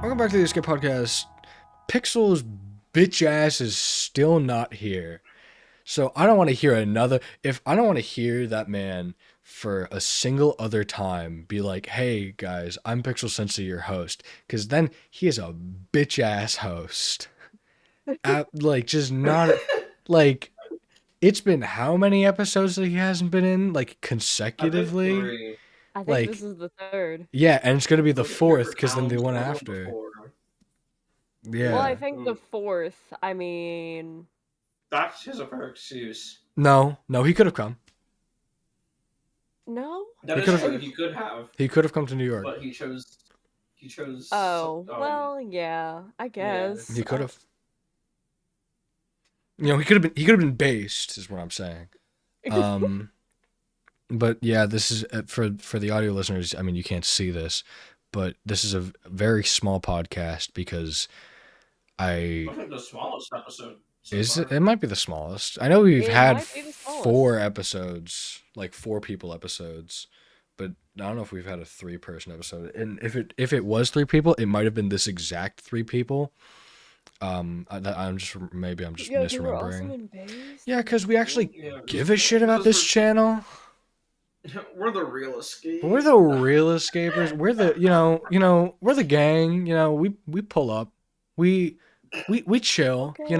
Welcome back to the Escape Podcast. Pixel's bitch ass is still not here. So I don't want to hear I don't want to hear that man for a single other time be like, hey guys, I'm Pixel Sensei, your host. Because then he is a bitch ass host. Just not, like, it's been how many episodes that he hasn't been in? Like, consecutively? Three. I think Like, this is the third. yeah, and it's going to be the Look at fourth, your because then the count, one we're going after. before. Yeah. Well, I think the fourth, I mean... That's his fair excuse. No, he could have come. No? That is true, he could have. He could have come to New York. But he chose... Oh, well, yeah, I guess. He could have. He could have been based, is what I'm saying. But yeah, this is for the audio listeners. I mean, you can't see this, but this is a very small podcast because I think the smallest episode. It might be the smallest. I know we've had 4 episodes, like 4 people episodes, but I don't know if we've had a 3-person episode. And if it was 3 people, it might have been this exact 3 people. I'm just misremembering. Yeah, because we actually give a shit about this channel. We're the real escapers. We're the real escapers. We're the we're the gang. We pull up. We chill. Okay,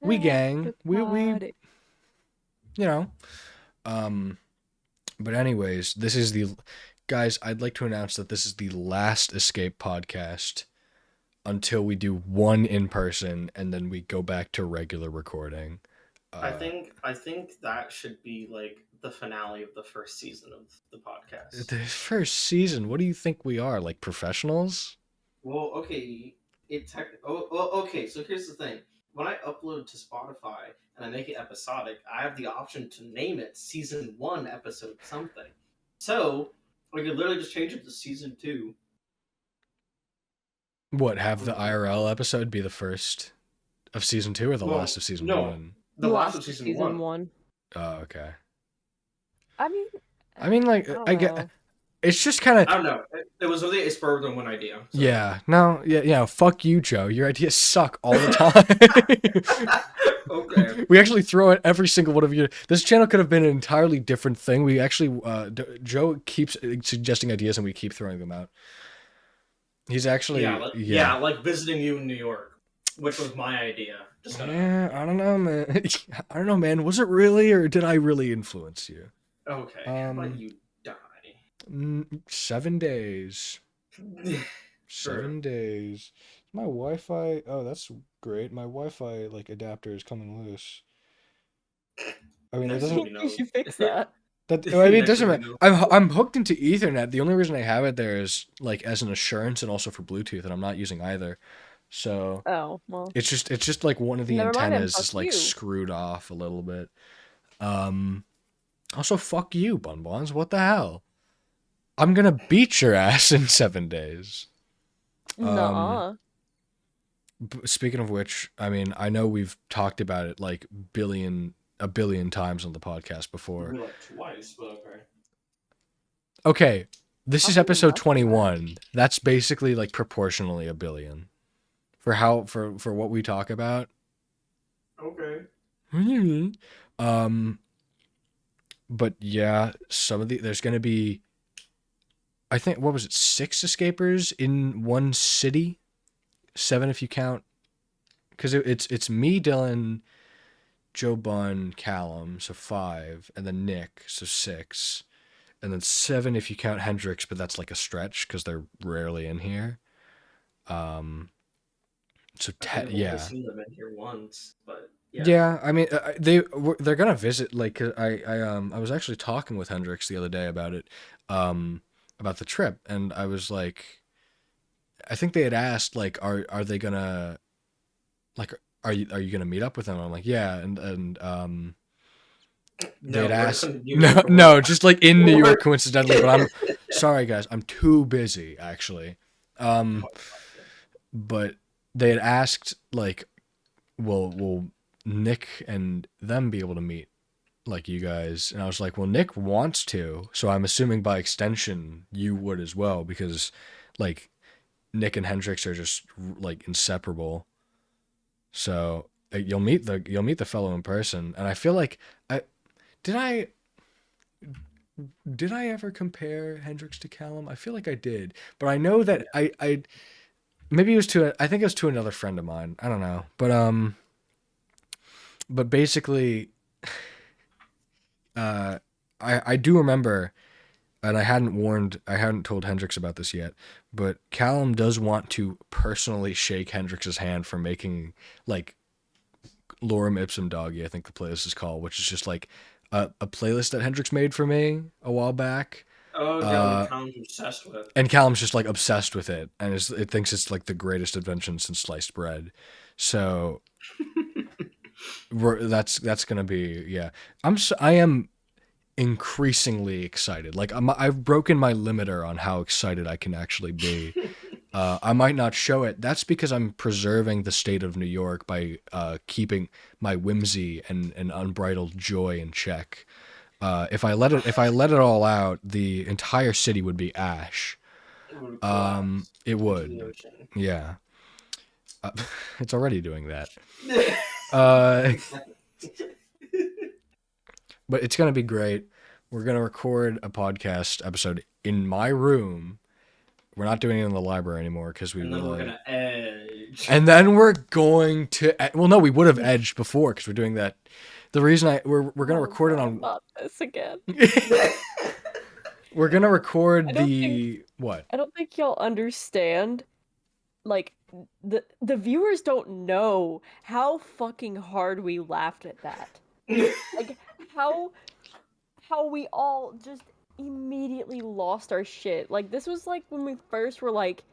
we gang. But anyways, this is the guys. I'd like to announce that this is the last Escape podcast until we do one in person, and then we go back to regular recording. I think that should be like the finale of the first season of the podcast. The first season? What do you think we are, like professionals? Well, okay. Okay. So here's the thing: when I upload to Spotify and I make it episodic, I have the option to name it Season 1, Episode something. So I could literally just change it to Season 2. What? Have the IRL episode be the first of Season 2 or the last of Season 1? The last of Season 1. Oh, okay. I mean, like, I get. It's just kind of. I don't know. It was really a spur of the one idea. So. Yeah. No. Yeah. Fuck you, Joe. Your ideas suck all the time. Okay. We actually throw at every single one of you. This channel could have been an entirely different thing. We actually, Joe keeps suggesting ideas and we keep throwing them out. He's actually. Like visiting you in New York, which was my idea. I don't know, man. Was it really, or did I really influence you? Okay. Let you die. 7 days. Sure. 7 days. My Wi-Fi. Oh, that's great. My Wi-Fi adapter is coming loose. I mean, it doesn't. You should fix that. It doesn't matter. I'm hooked into Ethernet. The only reason I have it there is as an assurance and also for Bluetooth, and I'm not using either. So it's just like one of the antennas is screwed off a little bit. Also, fuck you, Bonbons. What the hell? I'm gonna beat your ass in 7 days. Nah. Speaking of which, I mean, I know we've talked about it a billion times on the podcast before. Twice, but okay. Okay, this is episode 21. That's basically proportionally a billion. For what we talk about. Okay. But yeah, there's gonna be, I think, what was it, 6 escapers in one city? 7 if you count, because it's me, Dylan, Joe Bun, Callum, so 5, and then Nick, so 6, and then 7 if you count Hendrix, but that's a stretch because they're rarely in here. So I've only seen them in here once, but yeah. I mean, they're gonna visit. I was actually talking with Hendrix the other day about it, about the trip, and I was like, I think they had asked are they gonna are you gonna meet up with them? I'm like, yeah, and they had asked no, just in New York coincidentally, but I'm sorry guys, I'm too busy actually, but they had asked will Nick and them be able to meet you guys? And I was like, well, Nick wants to, so I'm assuming by extension you would as well, because Nick and Hendrix are just like inseparable. So you'll meet the fellow in person, and I feel like I did I did I ever compare Hendrix to Callum? I feel like I did, but I know that I maybe it was I think it was to another friend of mine. I don't know, but basically, I do remember, and I hadn't told Hendrix about this yet, but Callum does want to personally shake Hendrix's hand for making like Lorem Ipsum Doggy, I think the playlist is called, which is just like a playlist that Hendrix made for me a while back. Oh god, Callum's obsessed with. And Callum's just like obsessed with it, and it thinks it's like the greatest invention since sliced bread. So that's gonna be, yeah. I am increasingly excited. Like I've broken my limiter on how excited I can actually be. I might not show it. That's because I'm preserving the state of New York by keeping my whimsy and unbridled joy in check. If I let it all out, the entire city would be ash. It would. Yeah. It's already doing that. But it's gonna be great. We're gonna record a podcast episode in my room. We're not doing it in the library anymore because we're gonna edge. And then we're going to. Well, no, we would have edged before because we're doing that. The reason we're gonna record it on. Not this again. We're gonna record what? I don't think y'all understand. Like the viewers don't know how fucking hard we laughed at that. Like how we all just immediately lost our shit. Like this was like when we first were like,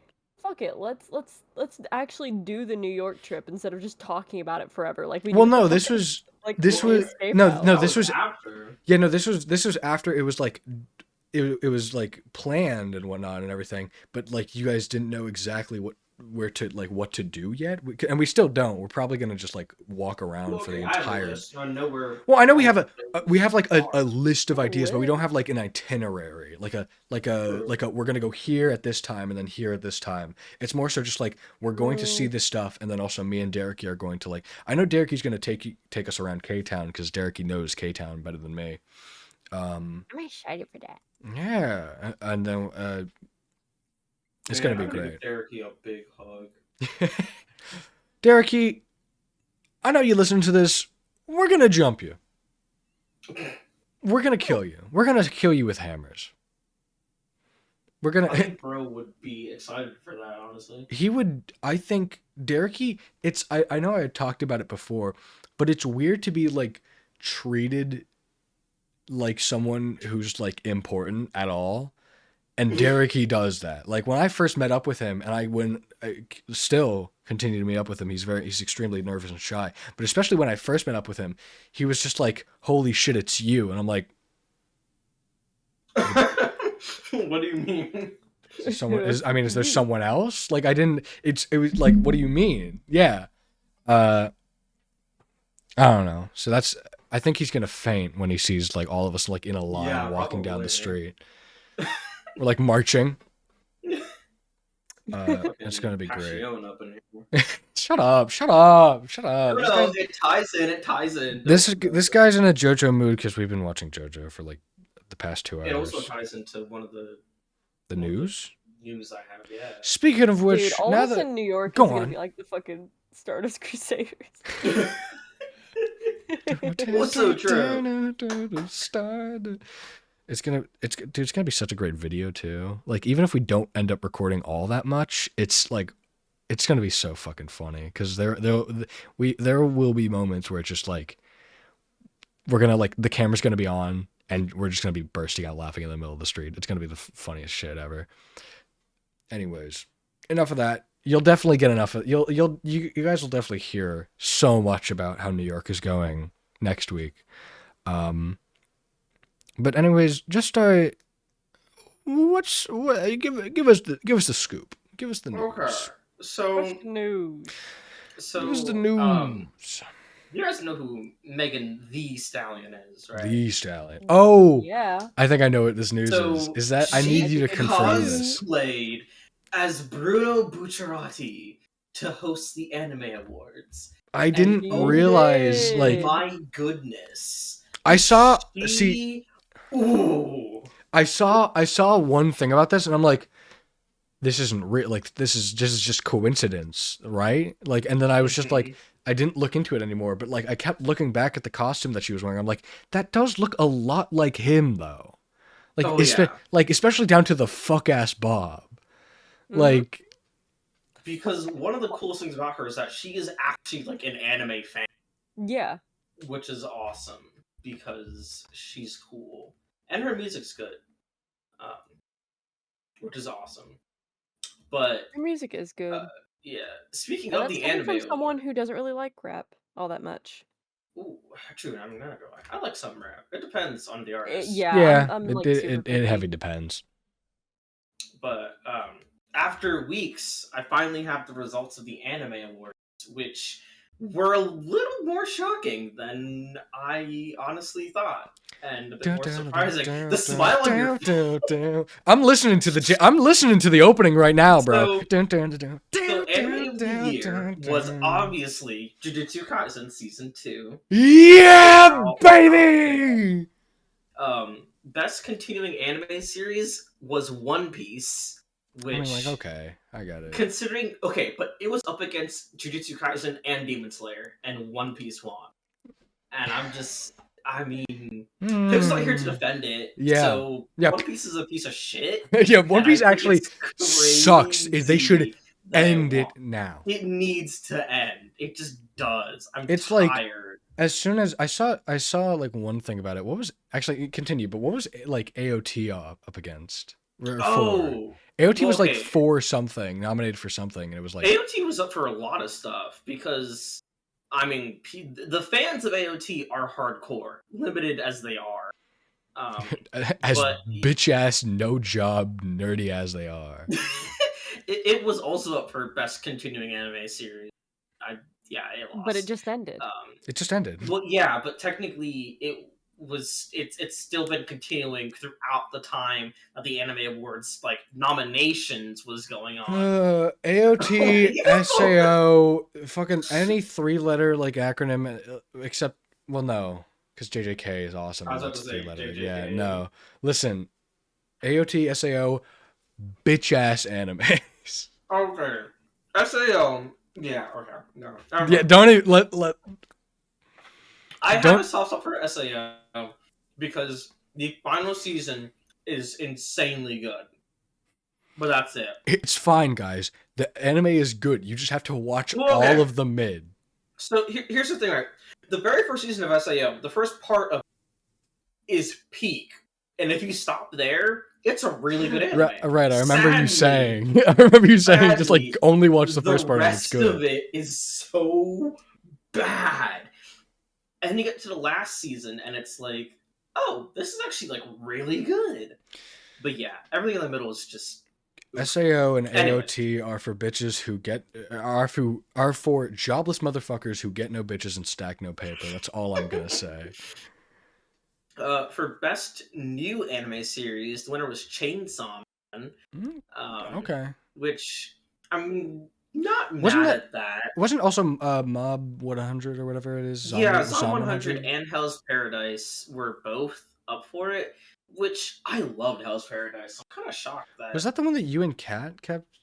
fuck it, let's actually do the New York trip instead of just talking about it forever. Like we. Well, no, this was after. Yeah, no, this was after. It was like it was like planned and whatnot and everything, but like you guys didn't know exactly what to do yet, and we still don't. We're probably gonna just like walk around for the entire. I know we have like a list of ideas, but we don't have like an itinerary, like a we're gonna go here at this time and then here at this time. It's more so just like we're going to see this stuff, and then also me and Derek are going to like. I know Derek's gonna take us around K-Town because Derek knows K-Town better than me. I'm excited for that. Yeah, and then it's gonna be great. Derek a big hug. Derek, I know you listen to this. We're gonna jump you. We're gonna kill you. We're gonna kill you with hammers. I think bro would be excited for that, honestly. He would. I think Derek, I know I had talked about it before, but it's weird to be like treated like someone who's like important at all. And Derek, he does that. Like when I first met up with him, and I still continue to meet up with him, he's extremely nervous and shy. But especially when I first met up with him, he was just like, "Holy shit, it's you!" And I'm like, "What do you mean?" Is there someone else? Like I didn't. It was like, what do you mean? Yeah. I don't know. So I think he's gonna faint when he sees like all of us like in a line walking down the street. We're like marching. It's gonna be great. Shut up! No, it ties in. This guy's in a JoJo mood because we've been watching JoJo for like the past 2 hours. It also ties into one of the news. News I have, yeah. Speaking of which, dude, all of us in New York is gonna be like the fucking Stardust Crusaders. What's so true? It's gonna be such a great video too. Like even if we don't end up recording all that much, it's gonna be so fucking funny because there will be moments where it's just like we're gonna like the camera's gonna be on and we're just gonna be bursting out laughing in the middle of the street. It's gonna be the funniest shit ever. Anyways, enough of that. You'll definitely get enough of you guys will definitely hear so much about how New York is going next week. But anyways, just give us the scoop. Give us the news. Okay. So news. So give us the news. You guys know who Megan Thee Stallion is, right? The Stallion. Oh, yeah. I think I know what this news is. Is that I need you to confirm this? Cosplayed as Bruno Bucciarati to host the Anime Awards. I And didn't he realize, like, did. my goodness. I saw, see, She... Ooh. I saw one thing about this, and I'm like, this isn't real. Like, this is just coincidence, right? Like, and then I was just like, I didn't look into it anymore, but like, I kept looking back at the costume that she was wearing. I'm like, that does look a lot like him, though. Like, Oh, yeah. like especially down to the fuck ass bob. Mhm. Like, Because one of the coolest things about her is that she is actually like an anime fan, Yeah. which is awesome because she's cool and her music's good, which is awesome. But Her music is good. yeah, speaking And of that's the coming anime, from someone who doesn't really like rap all that much. ooh, true. I'm gonna go. I like some rap. It depends on the artist. Yeah, yeah, I'm it, like it, super it, picky. it heavy depends. But after weeks, I finally have the results of the Anime Awards, which were a little more shocking than I honestly thought, and a bit more surprising. The smile on your face. I'm listening to the opening right now, bro. So Anime of the Year was obviously Jujutsu Kaisen Season 2. Yeah, Without baby. Best continuing anime series was One Piece, which, I mean, like, okay, I got it. considering, okay, but it was up against Jujutsu Kaisen and Demon Slayer, and One Piece won. And I mean, Pip's not here to defend it, Yeah. so Yeah. One Piece is a piece of shit. Yeah, One and I Piece think actually it's sucks. They should crazy that end won. it now. It needs to end. It just does. I'm It's like, tired. as soon as I saw like one thing about it. What was actually continue? But what was like AOT up against? Or for? Oh, AOT was like okay. for something, nominated for something, and it was like AOT was up for a lot of stuff because, I mean, the fans of AOT are hardcore, limited as they are. as but bitch ass, no job, nerdy as they are. it was also up for best continuing anime series. It lost. But it just ended. It just ended. Well, yeah, but technically it's still been continuing throughout the time that the Anime Awards like nominations was going on. AOT, Yeah. SAO, fucking any 3-letter like acronym, except, well, no, because JJK is awesome. I was about That's to say 3 letters. JJK. Yeah, no. Listen, AOT, SAO, bitch ass animes. Okay. SAO. Yeah, okay. No. Yeah, don't even let. I have don't- a soft spot for SAO because the final season is insanely good. But that's it. It's fine, guys. The anime is good. You just have to watch Well, okay. all of the mid. So here's the thing, right? The very first season of SAO, the first part of it is peak. And if you stop there, it's a really good anime. Right, I remember you Sadly, saying. I remember you saying just like sadly, only watch the first part and it's The rest of good. it is so bad. And then you get to the last season and it's like, oh, this is actually like really good. But yeah, everything in the middle is just SAO and Anyway. AOT are for bitches who are for jobless motherfuckers who get no bitches and stack no paper. That's all I'm gonna say. For best new anime series, the winner was Chainsaw Man. Okay. Which I'm not Wasn't mad it- at that. Wasn't also Mob 100 or whatever it is? Yeah, Zombie Zom 100 and Hell's Paradise were both up for it, which I loved Hell's Paradise. I'm kind of shocked that. Was that the one that you and Kat kept?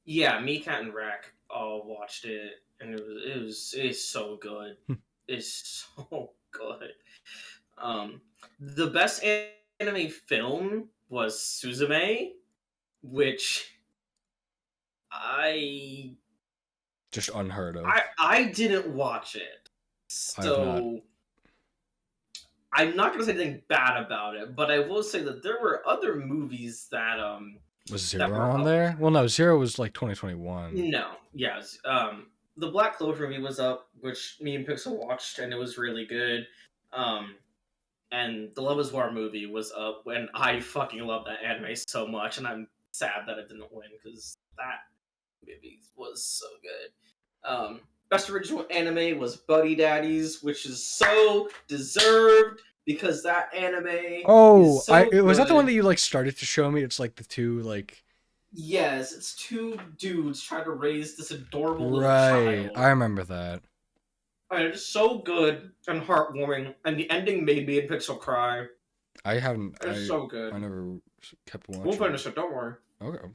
Yeah, me, Cat, and Rack all watched it, and it's so good. It's so good. The best anime film was Suzume, which I Just unheard of. I didn't watch it, so I'm not gonna say anything bad about it. But I will say that there were other movies that Was that Zero were on up there? Well, no, Zero was like 2021. No, yes. The Black Clover movie was up, which me and Pixel watched, and it was really good. And the Love Is War movie was up, and I fucking love that anime so much, and I'm sad that it didn't win because that movie was so good. Best original anime was Buddy Daddies, which is so deserved because that anime. Oh, is so was that the good. one that you like started to show me? It's like the two like. Yes, it's two dudes trying to raise this adorable little Right. child. I remember that. And it's so good and heartwarming, and the ending made me and Pixel cry. I haven't. It's so good. I never kept watching. We'll finish it. Don't worry. Okay.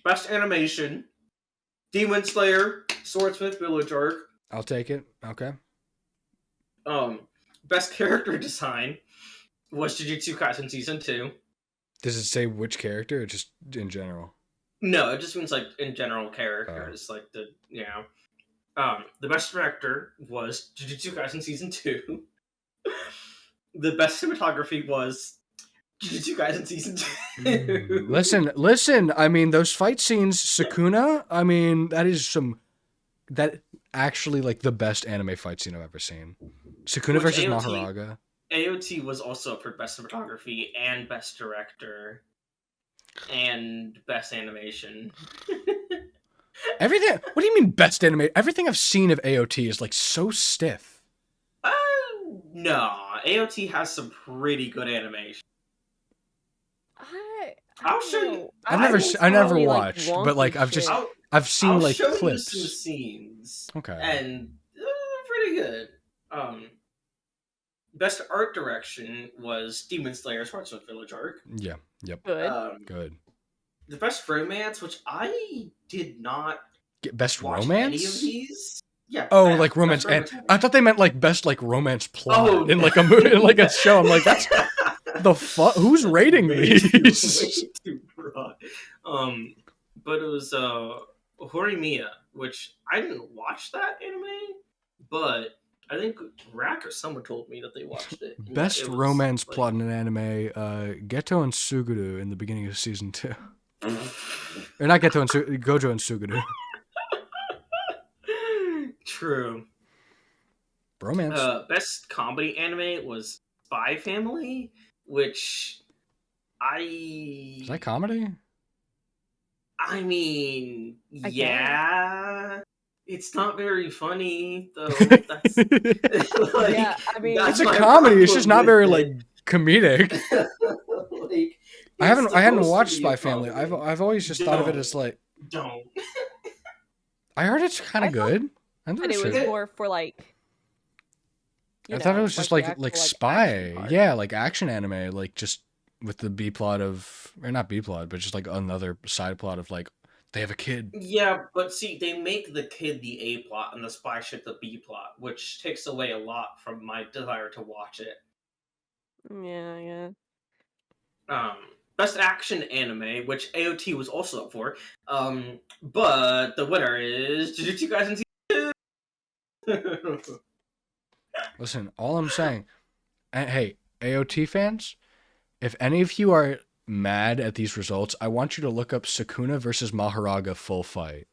Best animation: Demon Slayer, Swordsmith Village Arc. I'll take it. Okay. Best character design was Jujutsu Kaisen Season 2. Does it say which character or just in general? No, it just means like in general characters, like the the best director was Jujutsu Kaisen Season 2. The best cinematography was Jujutsu Kaisen Season 2. Listen. I mean, those fight scenes, Sukuna. I mean, that actually like the best anime fight scene I've ever seen. Sukuna versus Maharaga. AOT was also up for best cinematography and best director and best animation. Everything. What do you mean best anime? Everything I've seen of AOT is like so stiff. No, AOT has some pretty good animation. I'll show you. I never watched, but like I've seen I'll like show clips. You some scenes. Okay. And pretty good. Best art direction was Demon Slayer Swordsmith Village Arc. Yeah. Yep. Good. Good. The best romance, which I did not best watch romance. Any of these? Yeah. Oh, like romance, and I thought they meant like best like romance plot in like a movie, in like a show. I'm like, that's the fuck. Who's rating these? Way too broad. But it was Horimiya, which I didn't watch that anime, but I think Rack or someone told me that they watched it. Best romance plot in an anime: Geto and Suguru in the beginning of season 2. Or not Geto and Gojo and Suguru. True. Romance. Best comedy anime was Spy Family, which Is that comedy? I mean, yeah. It's not very funny though. That's like, yeah, I mean, it's a comedy. It's just not very like comedic. Like, I hadn't watched Spy Family. I've always just thought of it as like. Don't. I heard it's kind of good. I thought it was more for like. I thought it was just like spy, yeah, like action anime, like just with the B plot of, or not B plot, but just like another side plot of like they have a kid. Yeah, but see, they make the kid the A plot and the spy shit the B plot, which takes away a lot from my desire to watch it. Yeah. Best action anime, which AOT was also up for. But the winner is Jujutsu Kaisen Season 2. Listen, all I'm saying, hey, AOT fans, if any of you are mad at these results, I want you to look up Sukuna versus Maharaga full fight,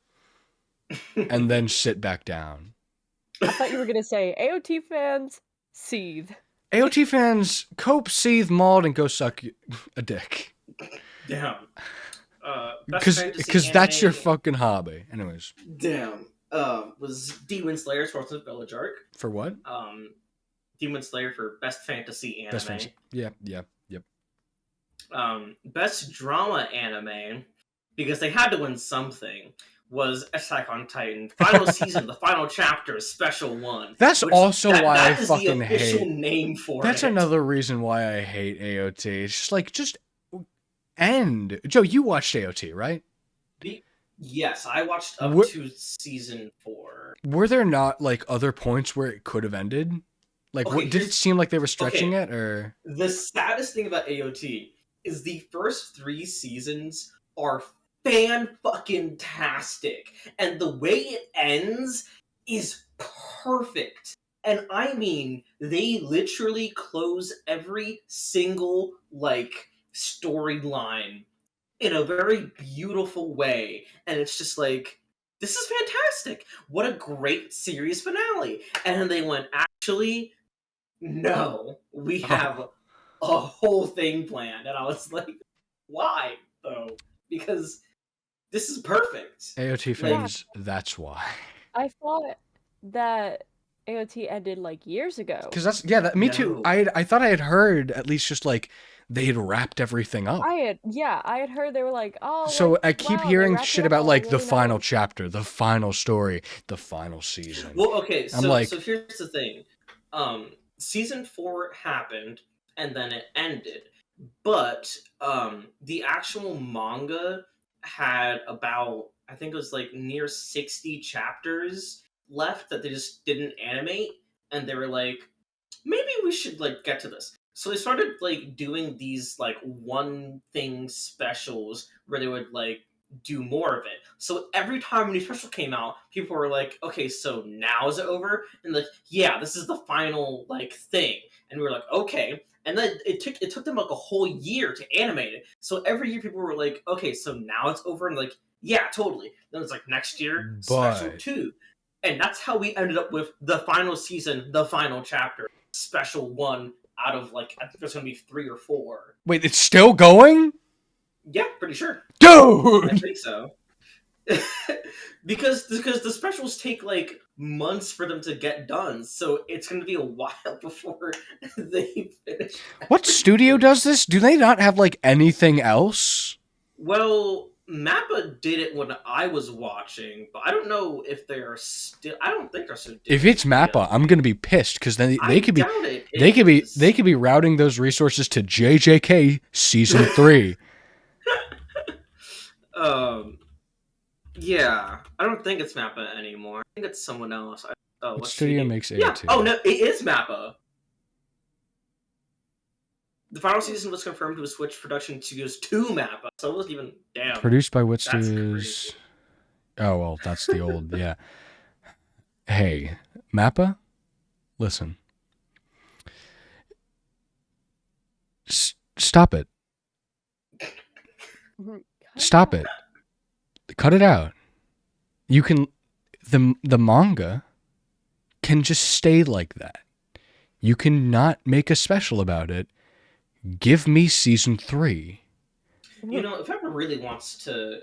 and then sit back down. I thought you were gonna say AOT fans seethe. AOT fans cope, seethe, mauled, and go suck a dick. Damn. Because that's your fucking hobby. Anyways. Damn. Was Demon Slayer Swordsmith Village Arc. For what? Demon Slayer for Best Fantasy Anime. Best fantasy. Yep. Best Drama Anime, because they had to win something, was Attack on Titan. Final season, the final chapter, Special 1. That's also why I fucking hate. That is the official name for That's another reason why I hate AOT. It's just like, just end. Joe, you watched AOT, right? Yes, I watched up to season 4. Were there not like other points where it could have ended? Like, did it seem like they were stretching it, or? The saddest thing about AOT is the first 3 seasons are fan-fucking-tastic, and the way it ends is perfect. And I mean, they literally close every single, like, storyline in a very beautiful way, and it's just like, this is fantastic! What a great series finale! And then they went, actually, no, we have a whole thing planned. And I was like, why, though? Because this is perfect. AOT fans, that's why. I thought that AOT ended like years ago. Because me too. I thought I had heard at least just like they had wrapped everything up. I had heard they were like, oh, So like, I keep wow, they hearing wrapped it shit up about all like the really final nice. chapter, the final story, the final season. Well, okay, I'm so like, here's the thing. Season 4 happened and then it ended. But the actual manga had about, I think it was like near 60 chapters left that they just didn't animate, and they were like, maybe we should like get to this. So they started like doing these like one thing specials where they would like do more of it. So every time a new special came out, people were like, okay, so now is it over? And like, yeah, this is the final like thing. And we were like, okay. And then it took them like a whole year to animate it. So every year people were like, okay, so now it's over, and like, yeah, totally. Then it's like next year, special but 2. And that's how we ended up with the final season, the final chapter, special 1 out of like, I think there's gonna be 3 or 4. wait, it's still going? Yeah, pretty sure. I Dude! think so. because the specials take like months for them to get done, so it's going to be a while before they finish. What studio everything. does this? Do they not have like anything else? Well, Mappa did it when I was watching, but I don't know if they are still. I don't think they're still doing If it's it. Mappa, I'm gonna be pissed because then I doubt it. they could be routing those resources to JJK season 3. Um. Yeah, I don't think it's Mappa anymore. I think it's someone else. What Let's studio see. makes Yeah. A2? Oh no, it is Mappa. The final season was confirmed to switch production studios to Mappa, so it wasn't even damn. Produced by what That's studios? crazy. Oh well, that's the old yeah. Hey, Mappa, listen. Stop it. Stop it. Cut it out. You can the manga can just stay like that. You cannot make a special about it. Give me season 3. You know, if ever really wants to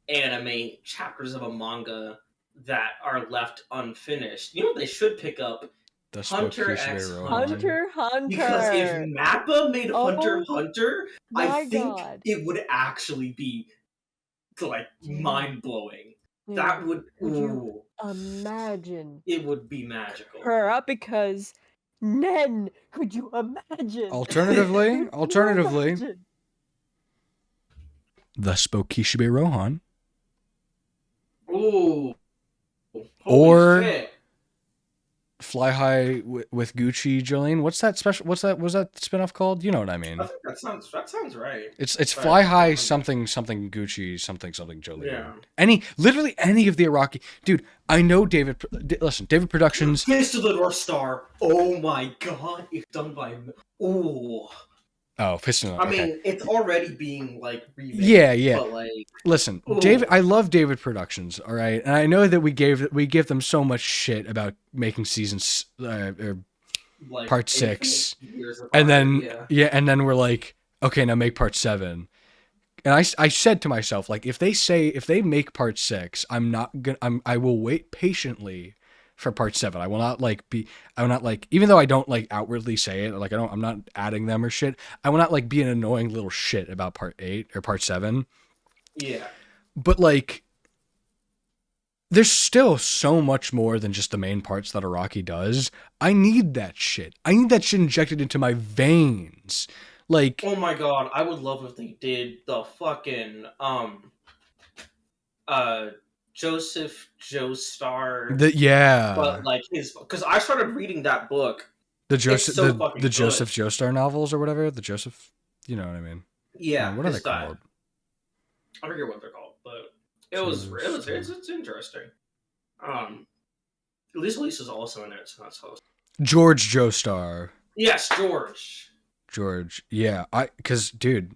animate chapters of a manga that are left unfinished, you know what they should pick up? The Hunter Spokishire x Rohan. Hunter. Because if Mappa made Hunter Oh Hunter, I my think God. it would actually be like Dude. mind blowing. Dude, That would could you imagine it would be magical. her up because Nen, could you imagine? Alternatively, Could you imagine? the Spokishire Rohan. Ooh. Holy Or shit. Fly High with Gucci Jolene. What's that special? What's that? Was that spinoff called? You know what I mean. I think that sounds right. It's Right. Fly High something something Gucci something something Jolene. Yeah. Literally any of the Iraqi dude. I know David. Listen, David Productions. Fist of the North Star. Oh my god, it's done by. Ooh. Oh, Piston. I Okay. mean, it's already being like remade. Yeah. But like, Listen, ooh. David. I love David Productions. All right, and I know that we give them so much shit about making seasons or like part 6, years apart, and then yeah. and then we're like, okay, now make part 7. And I said to myself, like, if they make part 6, I will wait patiently for part 7. I will not like, even though I don't like outwardly say it, like I'm not adding them or shit. I will not like be an annoying little shit about part 8 or part 7. Yeah. But like, there's still so much more than just the main parts that Araki does. I need that shit. I need that shit injected into my veins. Like, Oh my god, I would love if they did the fucking Joseph Joestar, yeah, but like his, because I started reading that book. the It's Joseph so fucking the good. Joseph Joestar novels or whatever. The Joseph, you know what I mean? Yeah, What are they it's that. called? I forget what they're called, but it's interesting. Lisa's also in it, so that's awesome. George Joestar. Yes, George. Yeah, cause dude.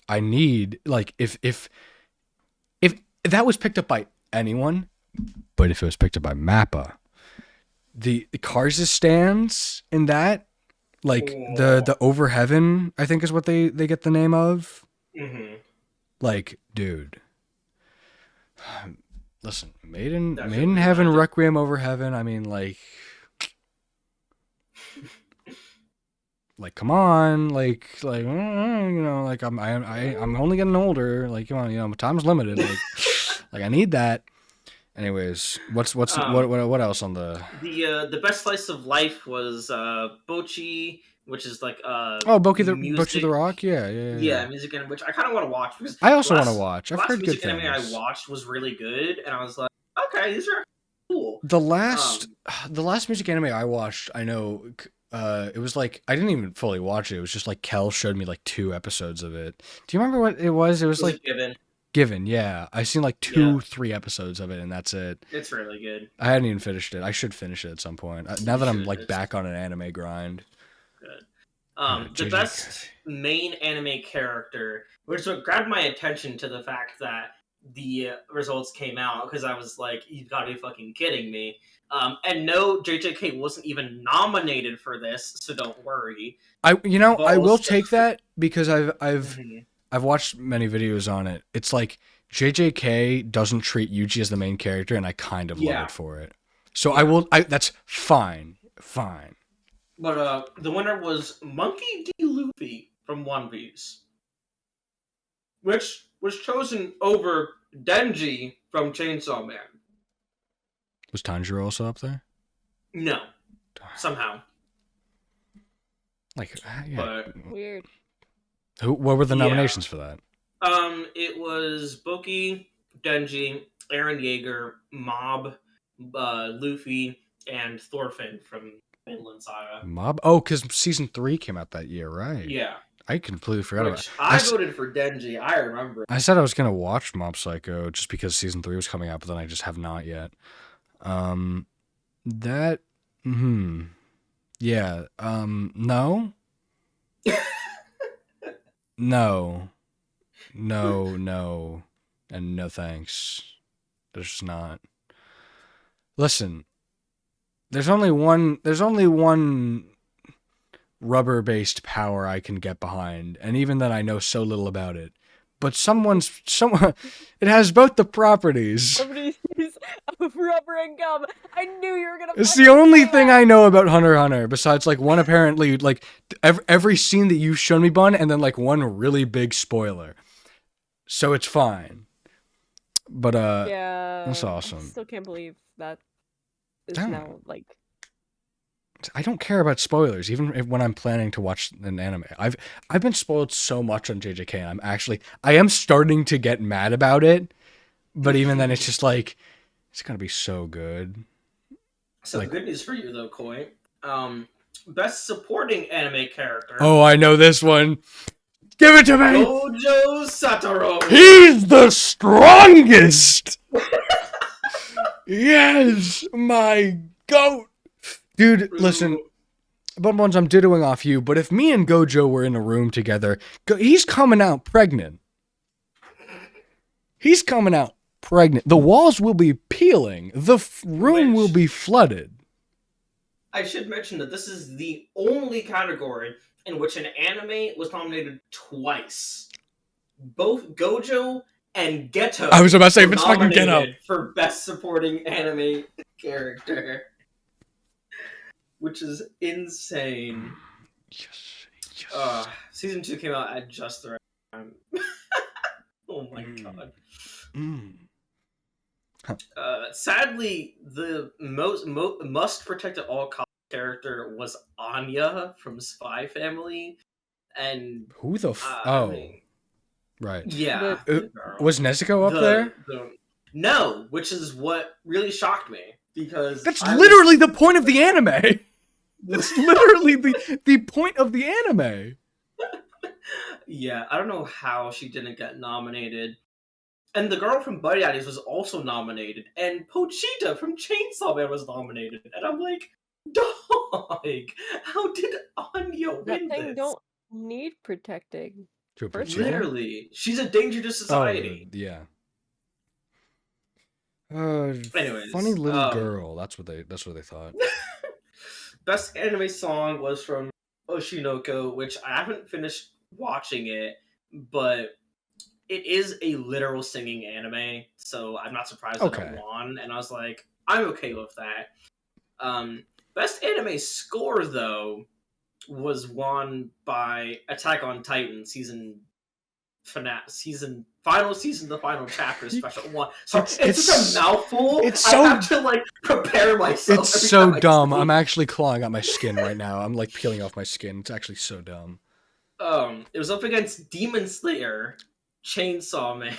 I need, like, if that was picked up by anyone, but if it was picked up by Mappa, the Karza stands in that, like the Over Heaven, I think is what they get the name of. Mm-hmm. Like, dude. Listen, Made in That should be Heaven, magic. Requiem Over Heaven. I mean, like, like come on, like you know, like I'm only getting older, like come on, you know, time's limited, like I need that. Anyways, what else on the The best slice of life was Bochi, which is like Bocchi the music. Rock? Yeah. Yeah, music anime, which I kind of want to watch because I also want to watch. the I've last heard good music anime I things. watched was really good, and I was like, okay, these are cool. The last Um, the last music anime I watched, I know it was like I didn't even fully watch it. It was just like Kel showed me like 2 episodes of it. Do you remember what it was? It was was like it given? Given, yeah. I seen like Yeah, 3 episodes of it and that's it. it's really good. I hadn't even finished it. I should finish it at some point. Now You that I'm should. like It's back on an anime grind. good. The JJK. best main anime character, which what grabbed my attention to the fact that the results came out because I was like, "You've got to be fucking kidding me!" And no, JJK wasn't even nominated for this, so don't worry. I But will also, take that because Mhm. I've watched many videos on it. It's like JJK doesn't treat Yuji as the main character, and I kind of love Yeah, it for it. So yeah. that's fine. Fine. But the winner was Monkey D. Luffy from One Piece, which was chosen over Denji from Chainsaw Man. Was Tanjiro also up there? No, somehow. Like, yeah. But Weird. What were the yeah. nominations for that? It was Boki, Denji, Aaron Yeager, Mob, Luffy, and Thorfinn from Vinland Saga. Mob? Oh, because season 3 came out that year, right? Yeah. I completely forgot about Which it. I voted for Denji. I remember. I said I was gonna watch Mob Psycho just because season 3 was coming out, but then I just have not yet. That. Yeah. No. No. No. And no thanks. There's just not. Listen. There's only one rubber-based power I can get behind, and even then I know so little about it. But someone it has both the properties. Somebody sees rubber and gum. I knew you were gonna. It's the only thing I know about Hunter x Hunter, besides like one apparently like every scene that you've shown me, Bun, and then like one really big spoiler. So it's fine. But Yeah, that's I awesome. still can't believe that is Damn. now like. I don't care about spoilers, even when I'm planning to watch an anime. I've been spoiled so much on JJK, and I am starting to get mad about it. But even then, it's just like it's gonna be so good. So Like, good news for you though, Koi. Best supporting anime character. oh, I know this one. Give it to me. Gojo Satoru. He's the strongest. Yes, my goat. Dude, listen, Bun Buns, I'm dittoing off you, but if me and Gojo were in a room together, he's coming out pregnant. He's coming out pregnant. The walls will be peeling. The room will be flooded. I should mention that this is the only category in which an anime was nominated twice. Both Gojo and Geto. I was about to say, if were it's fucking Geto. nominated for best supporting anime character, which is insane. Yes. Season 2 came out at just the right time. Oh my god. Sadly, the must protect at all costs character was Anya from Spy Family, and Who the right. Yeah. Was Nezuko up there? No, which is what really shocked me because that's literally the point of the anime. That's literally the point of the anime. Yeah, I don't know how she didn't get nominated. And the girl from Buddy Daddies was also nominated, and Pochita from Chainsaw Man was nominated, and I'm like, dog, how did Anya win That thing this? don't need protecting. Literally, she's a danger to society. Oh, yeah. Anyways, funny little girl. That's what they thought. Best anime song was from Oshinoko, which I haven't finished watching it, but it is a literal singing anime, so I'm not surprised that it won. And I was like, I'm okay with that. Best anime score though was won by Attack on Titan final season, the final chapter, special one. So it's such a mouthful. It's so, I have to like prepare myself. It's every so time I dumb. speak. I'm actually clawing at my skin right now. I'm like peeling off my skin. It's actually so dumb. It was up against Demon Slayer, Chainsaw Man.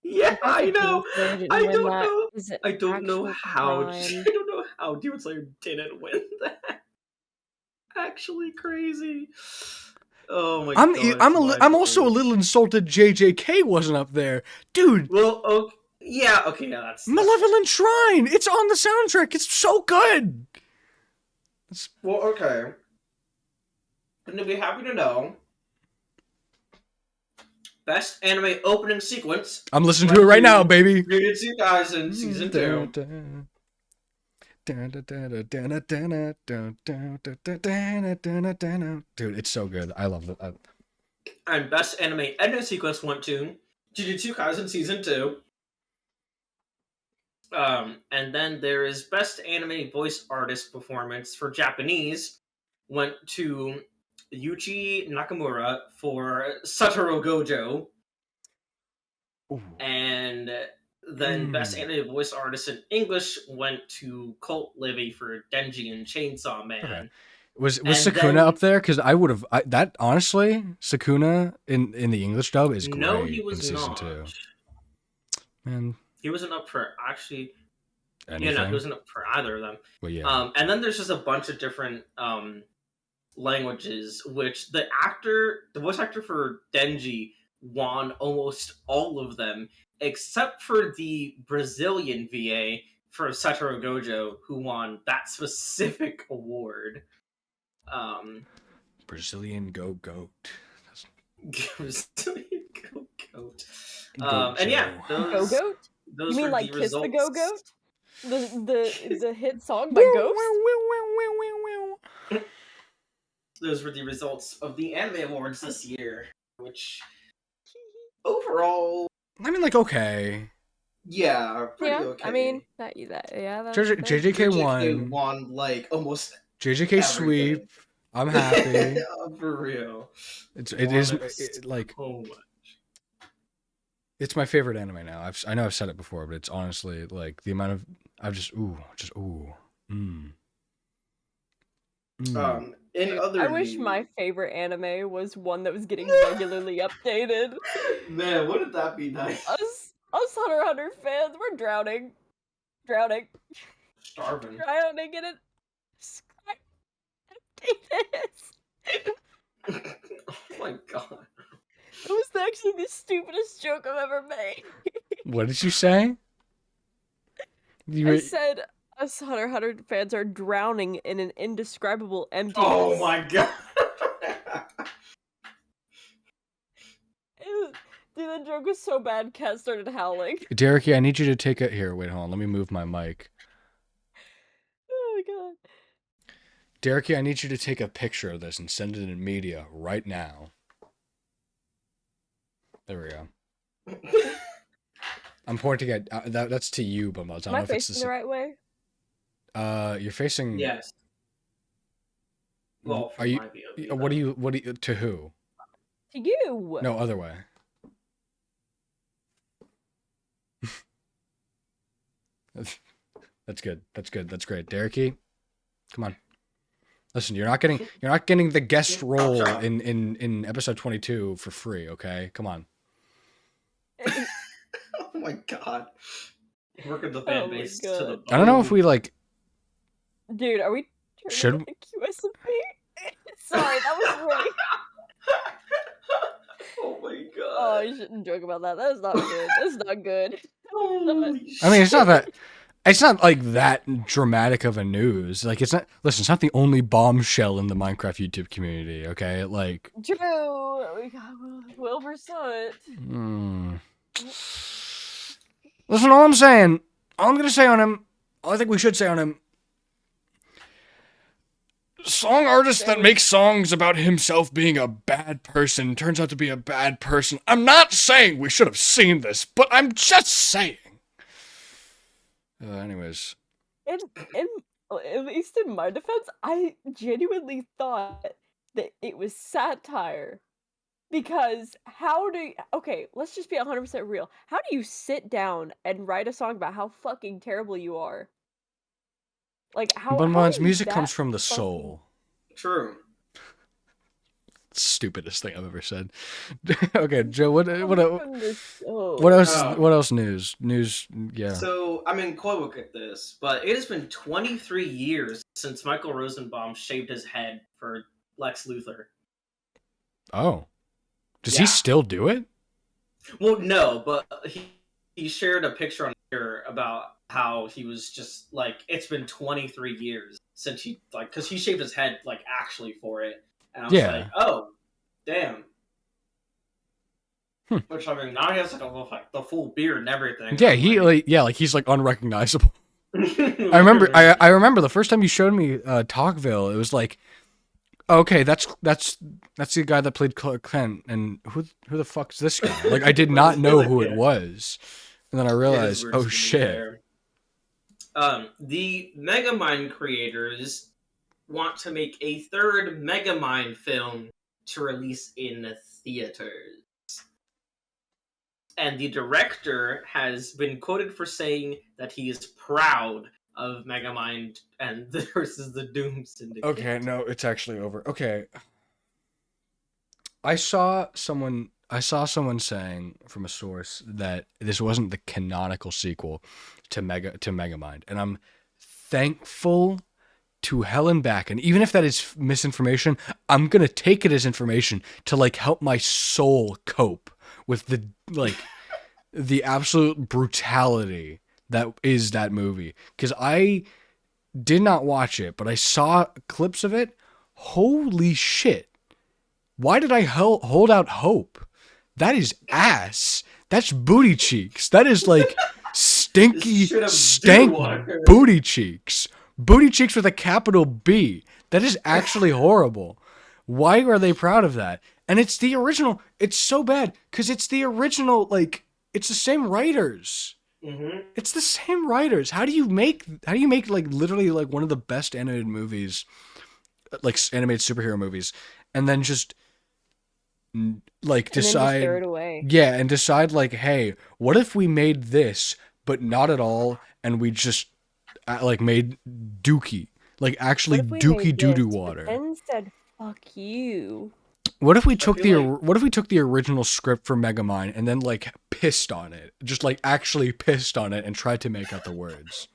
Yeah, I know. I don't know. I don't know how. I don't know how Demon Slayer didn't win that. Actually, crazy. Oh my god! I'm also a little insulted. JJK wasn't up there, dude. Well, okay, yeah, that's Malevolent Shrine. It's on the soundtrack. It's so good. Well, okay. And to be happy to know, best anime opening sequence. I'm listening to it right now, baby. Jujutsu Kaisen season 2. Dude, it's so good. I love it. And best anime ending sequence went to Jujutsu Kaisen season 2. And then there is best anime voice artist performance for Japanese went to Yuichi Nakamura for Satoru Gojo. Ooh. And then best anime voice artist in English went to Colt Livy for Denji and Chainsaw Man. Okay. Was Sukuna up there? Because I would have that honestly. Sukuna in the English dub is great. No, he was in season not. 2. Man, he wasn't up for actually. Anything? Yeah, no, he wasn't up for either of them. Well, yeah. And then there's just a bunch of different languages, which the voice actor for Denji won almost all of them, except for the Brazilian VA for Satoru Gojo, who won that specific award. Brazilian Goat. Brazilian Goat. And yeah, those Go-Goat? Those you mean were like the Kiss results. the Go-Goat? The hit song by Ghost? Those were the results of the Anime Awards this year, which overall, I mean, like, okay. Yeah, pretty okay. I mean, JJK won like almost JJK everything. sweep. I'm happy. For real. It is like so much. It's my favorite anime now. I know I've said it before, but it's honestly like the amount of I wish my favorite anime was one that was getting regularly updated. Man, wouldn't that be nice? Us Hunter x Hunter fans, we're drowning. Starving. Drowning in it. Oh my god. It was actually the stupidest joke I've ever made. What did you say? I said us Hunter x Hunter fans are drowning in an indescribable emptiness. Oh my god. Dude, that joke was so bad, Kat started howling. Derek, I need you to take it here. Wait, hold on. Let me move my mic. Oh my god. Derek, I need you to take a picture of this and send it in media right now. There we go. I'm pointing at that's to you, Bumbles. I don't know if it's facing the right way. You're facing. Yes. Well, are you? What do you? To who? To you. No, other way. That's good. That's good. That's great. Dereky, come on. Listen, you're not getting the guest role in episode 22 for free, okay? Come on. Oh my god. Working the fan base to the bone. I don't know if we like. Dude, are we should QSMP? Sorry, that was really. Oh my god. Oh, you shouldn't joke about that. That's not good. That's not good. I mean, it's not that. It's not like that dramatic of a news. Like, it's not. Listen, it's not the only bombshell in the Minecraft YouTube community. Okay, like. True. We got Wilbur Soot. Listen, all I'm gonna say on him, all I think we should say on him. Song artist that makes songs about himself being a bad person turns out to be a bad person. I'm not saying we should have seen this, but I'm just saying. Anyways. In at least in my defense, I genuinely thought that it was satire. Because okay, let's just be 100% real. How do you sit down and write a song about how fucking terrible you are? Like, But how Mons, are you music comes that from the fucking... soul. True. Stupidest thing I've ever said. Okay, Joe. From the What soul. else? What else? News. Yeah. So, I mean, Chloe will get this, but it has been 23 years since Michael Rosenbaum shaved his head for Lex Luthor. Oh, does he Yeah. still do it? Well, no, but he shared a picture on here about how he was just like, it's been 23 years since he, like, because he shaved his head, like, actually for it. And I was like, Yeah. oh, damn. Hmm. Which, I mean, now he has, like, the full beard and everything. Yeah, I'm he's like unrecognizable. I remember Literally. I remember the first time you showed me Talkville, it was like, okay, that's the guy that played Clark Kent, and who the fuck's this guy? Like, I did not know who it Yeah. was, and then I It is realized, weird oh to be shit. fair. The Megamind creators want to make a third Megamind film to release in theaters. And the director has been quoted for saying that he is proud of Megamind and versus the Doom Syndicate. Okay, no, it's actually over. Okay, I saw someone saying from a source that this wasn't the canonical sequel to Megamind, and I'm thankful to hell and back. And even if that is misinformation, I'm gonna take it as information to like help my soul cope with the absolute brutality that is that movie. Because I did not watch it, but I saw clips of it. Holy shit! Why did I hold out hope? That is ass. That's booty cheeks. That is like stinky, stank booty cheeks. Booty cheeks with a capital B. That is actually horrible. Why are they proud of that? And it's the original. It's so bad because it's the original. Like, it's the same writers. Mm-hmm. It's the same writers. How do you make like literally like one of the best animated movies, like animated superhero movies, and then just like And then just decide, throw it away. yeah, and decide like, hey, what if we made this but not at all, and we just like made Dookie, like actually What if we Dookie made doo doo this, but water. then said, fuck you? What if we I took feel like what if we took the original script for Megamind and then like pissed on it, just like actually pissed on it and tried to make out the words?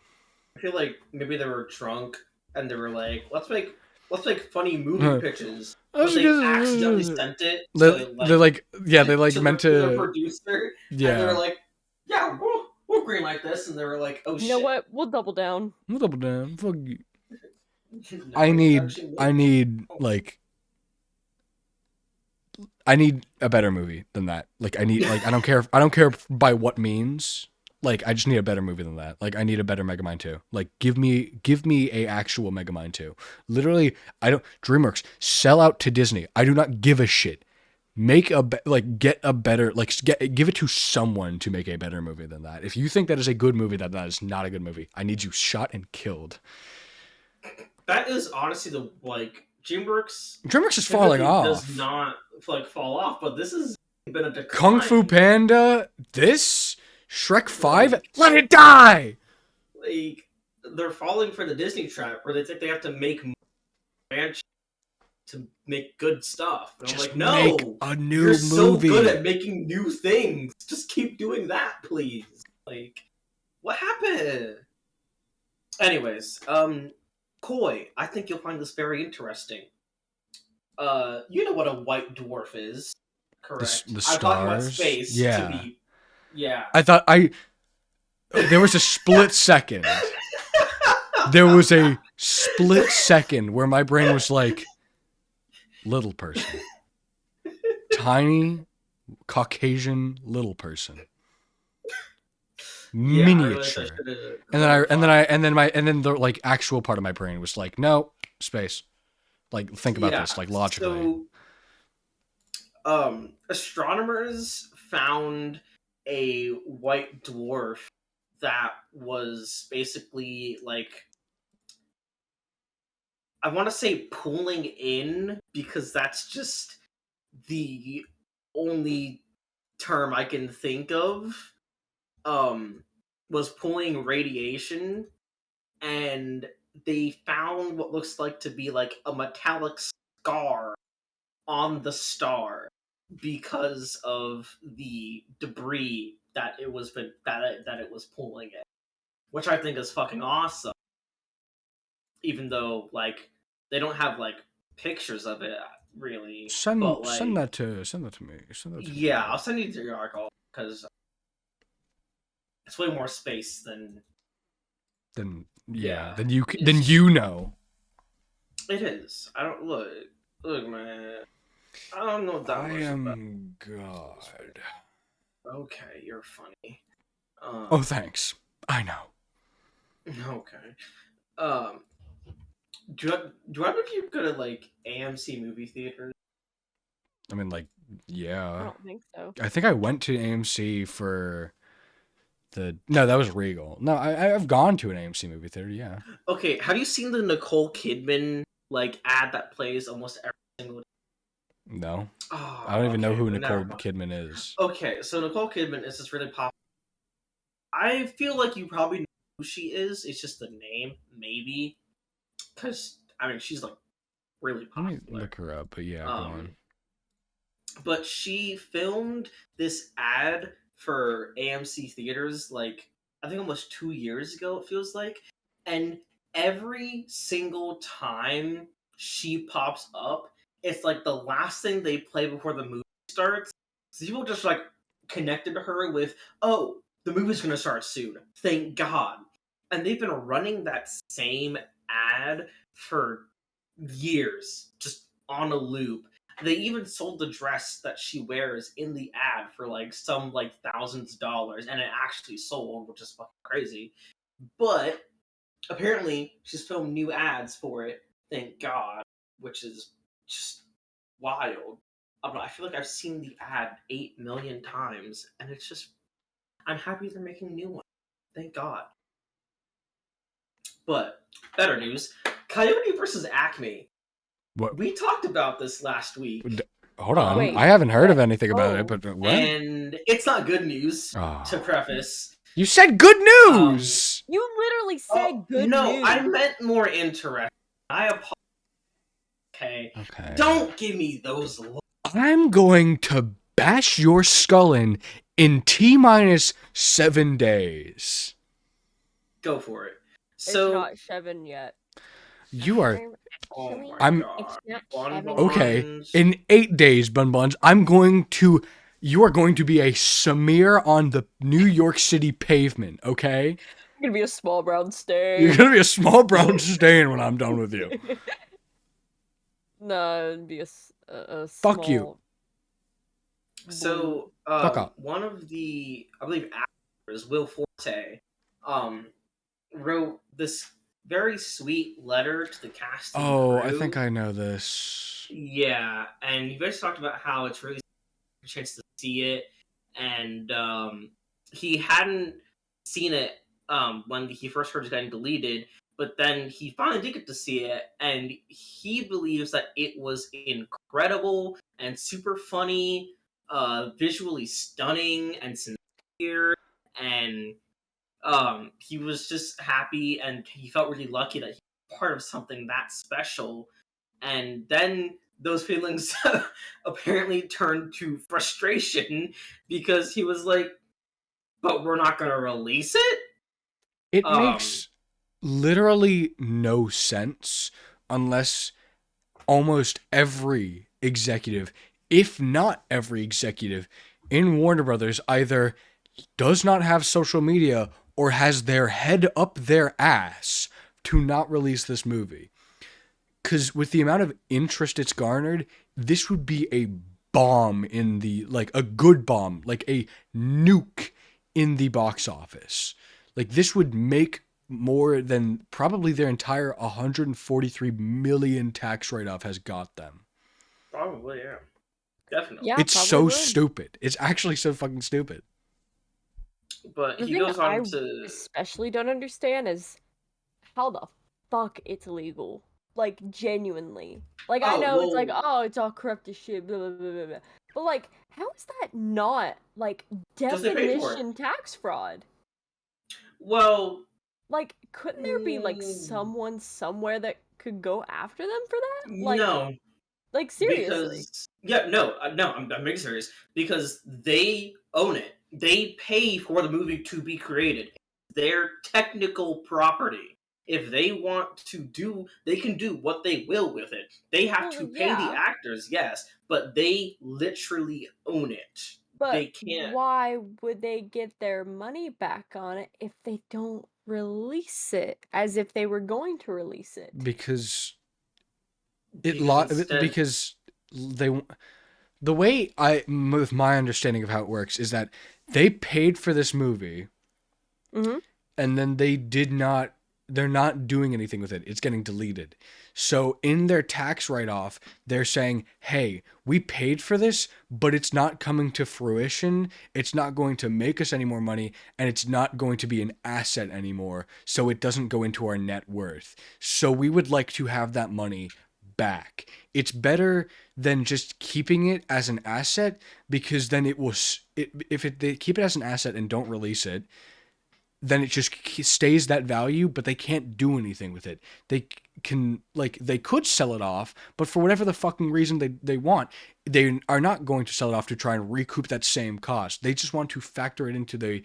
I feel like maybe they were drunk and they were like, let's make funny movie pitches. But they accidentally sent it to They're like, yeah, they like to meant the to, producer, and they were yeah. like, "Yeah, we'll green like this," and they were like, "Oh You shit!" know what? We'll double down. We'll double down. Fuck you. Now I we actually make need it. like, I need a better movie than that. Like, I need like, I don't care by what means. Like, I just need a better movie than that. Like, I need a better Megamind 2. Like, give me a actual Megamind 2. Literally, I don't. DreamWorks, sell out to Disney. I do not give a shit. Make get a better, like, give it to someone to make a better movie than that. If you think that is a good movie, that is not a good movie. I need you shot and killed. That is honestly the like DreamWorks. DreamWorks is falling off. Does not like fall off, but this has been a decline. Kung Fu Panda, this Shrek 5, let it die. Like they're falling for the Disney trap, where they think they have to make ranch to make good stuff. And Just I'm like, no, make a new you're so movie. good at making new things. Just keep doing that, please. Like, what happened? Anyways, Koi, I think you'll find this very interesting. You know what a white dwarf is, correct? The I'm talking about stars? space Yeah. to be. Yeah. I thought there was a split second. There was a split second where my brain was like, little person. Tiny, Caucasian little person. Yeah, Miniature. And then the like actual part of my brain was like, no, space. Like, think about this, like, logically. So, astronomers found a white dwarf that was basically like I want to say pulling in because that's just the only term I can think of. Was pulling radiation, and they found what looks like to be like a metallic scar on the star because of the debris that it was that it was pulling in, which I think is fucking awesome. Even though like they don't have like pictures of it really, but Send like that to me. Send that to me. yeah, I'll send you the article because it's way more space than Then yeah, yeah. then you know. It is. I don't look, man. I don't know that I much about. am God. Okay, you're funny. Oh, thanks. I know. Okay. Um, do either of you go to like AMC movie theaters? I mean, like, I yeah. don't think so. I think I went to AMC for no, that was Regal. No, I've gone to an AMC movie theater. Yeah. Okay, have you seen the Nicole Kidman like ad that plays almost every single? No, I don't Oh, even know okay, who then never Nicole mind. Kidman is. Okay, so Nicole Kidman is this really popular. I feel like you probably know who she is. It's just the name, maybe, because I mean she's like really Let me popular. look her up. But yeah, go Um, on. but she filmed this ad for AMC theaters like I think almost 2 years ago. It feels like, and every single time she pops up, it's like the last thing they play before the movie starts. So people just like connected to her with, "Oh, the movie's gonna start soon. Thank God." And they've been running that same ad for years, just on a loop. They even sold the dress that she wears in the ad for like some like thousands of dollars, and it actually sold, which is fucking crazy. But apparently, she's filmed new ads for it. Thank God, which is just wild. I feel like I've seen the ad 8 million times, and it's just I'm happy they're making new ones. Thank God. But better news: Coyote versus Acme. What? We talked about this last week. Hold on. Um, Wait, I haven't heard what? of anything about it. Oh, But what? and it's not good news to Oh, preface. you said good Um, news. you literally oh said good no, I news. meant more interesting. I apologize. Okay, Okay. don't give me those. I'm going to bash your skull in T minus 7 days. Go for it. It's So, not Seven yet. You are. oh Actually, my I'm it's god, not Seven yet. okay. bonbons. In 8 days, Bun Buns, you are going to be a smear on the New York City pavement, okay? I'm gonna be a small brown You're stain. going to be a small brown stain when I'm done with you. No, it'd be a Fuck you. small. So, Fuck off. one of the I believe actors, Will Forte, um, wrote this very sweet letter to the cast and Oh, I think crew. I know this. Yeah, and you guys talked about how it's really a chance to see it, and he hadn't seen it when he first heard it getting deleted, but then he finally did get to see it, and he believes that it was incredible and super funny, visually stunning and sincere, and he was just happy, and he felt really lucky that he was part of something that special. And then those feelings apparently turned to frustration because he was like, "But we're not going to release it." It Um, makes literally no sense unless almost every executive, if not every executive in Warner Brothers, either does not have social media or has their head up their ass to not release this movie. Because with the amount of interest it's garnered, this would be a bomb in the, like, a good bomb, like a nuke in the box office. Like, this would make more than probably their entire 143 million tax write-off has got them. probably, yeah, definitely. Yeah, It's probably so would. stupid. It's actually so fucking stupid. But The he thing goes I on to especially don't understand is how the fuck it's legal. like genuinely. Like I Oh know it's like, well, oh, it's all corrupt as shit, blah blah blah blah blah. But like, how is that not like because they paid for it. definition tax fraud? Well, Like, couldn't there be like mm, someone somewhere that could go after them for that? no, Like seriously. because yeah, no, no, I'm being serious because they own it. They pay for the movie to be created. It's their technical property. If they want to do, they can do what they will with it. They have Well, to pay the yeah, actors, yes, but they literally own it. They but can't. why would they get their money back on it if they don't release it as if they were going to release it? because Because instead, because they the way with my understanding of how it works is that they paid for this movie Mm-hmm. and then they're not doing anything with it. It's getting deleted. So in their tax write-off, they're saying, "Hey, we paid for this, but it's not coming to fruition. It's not going to make us any more money, and it's not going to be an asset anymore, so it doesn't go into our net worth. So we would like to have that money back." It's better than just keeping it as an asset because then they keep it as an asset and don't release it, then it just stays that value, but they can't do anything with it. They they could sell it off, but for whatever the fucking reason they want, they are not going to sell it off to try and recoup that same cost. They just want to factor it into the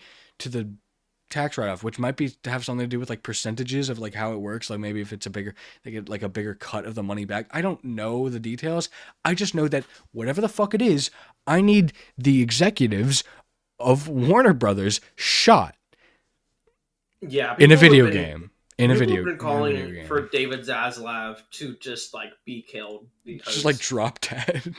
tax write off, which might be to have something to do with like percentages of like how it works. Like maybe if it's a bigger, they get like a bigger cut of the money back. I don't know the details. I just know that whatever the fuck it is, I need the executives of Warner Brothers shot yeah, in a video game. people have been In a video calling for game. David Zaslav to just like be killed Just like because drop dead.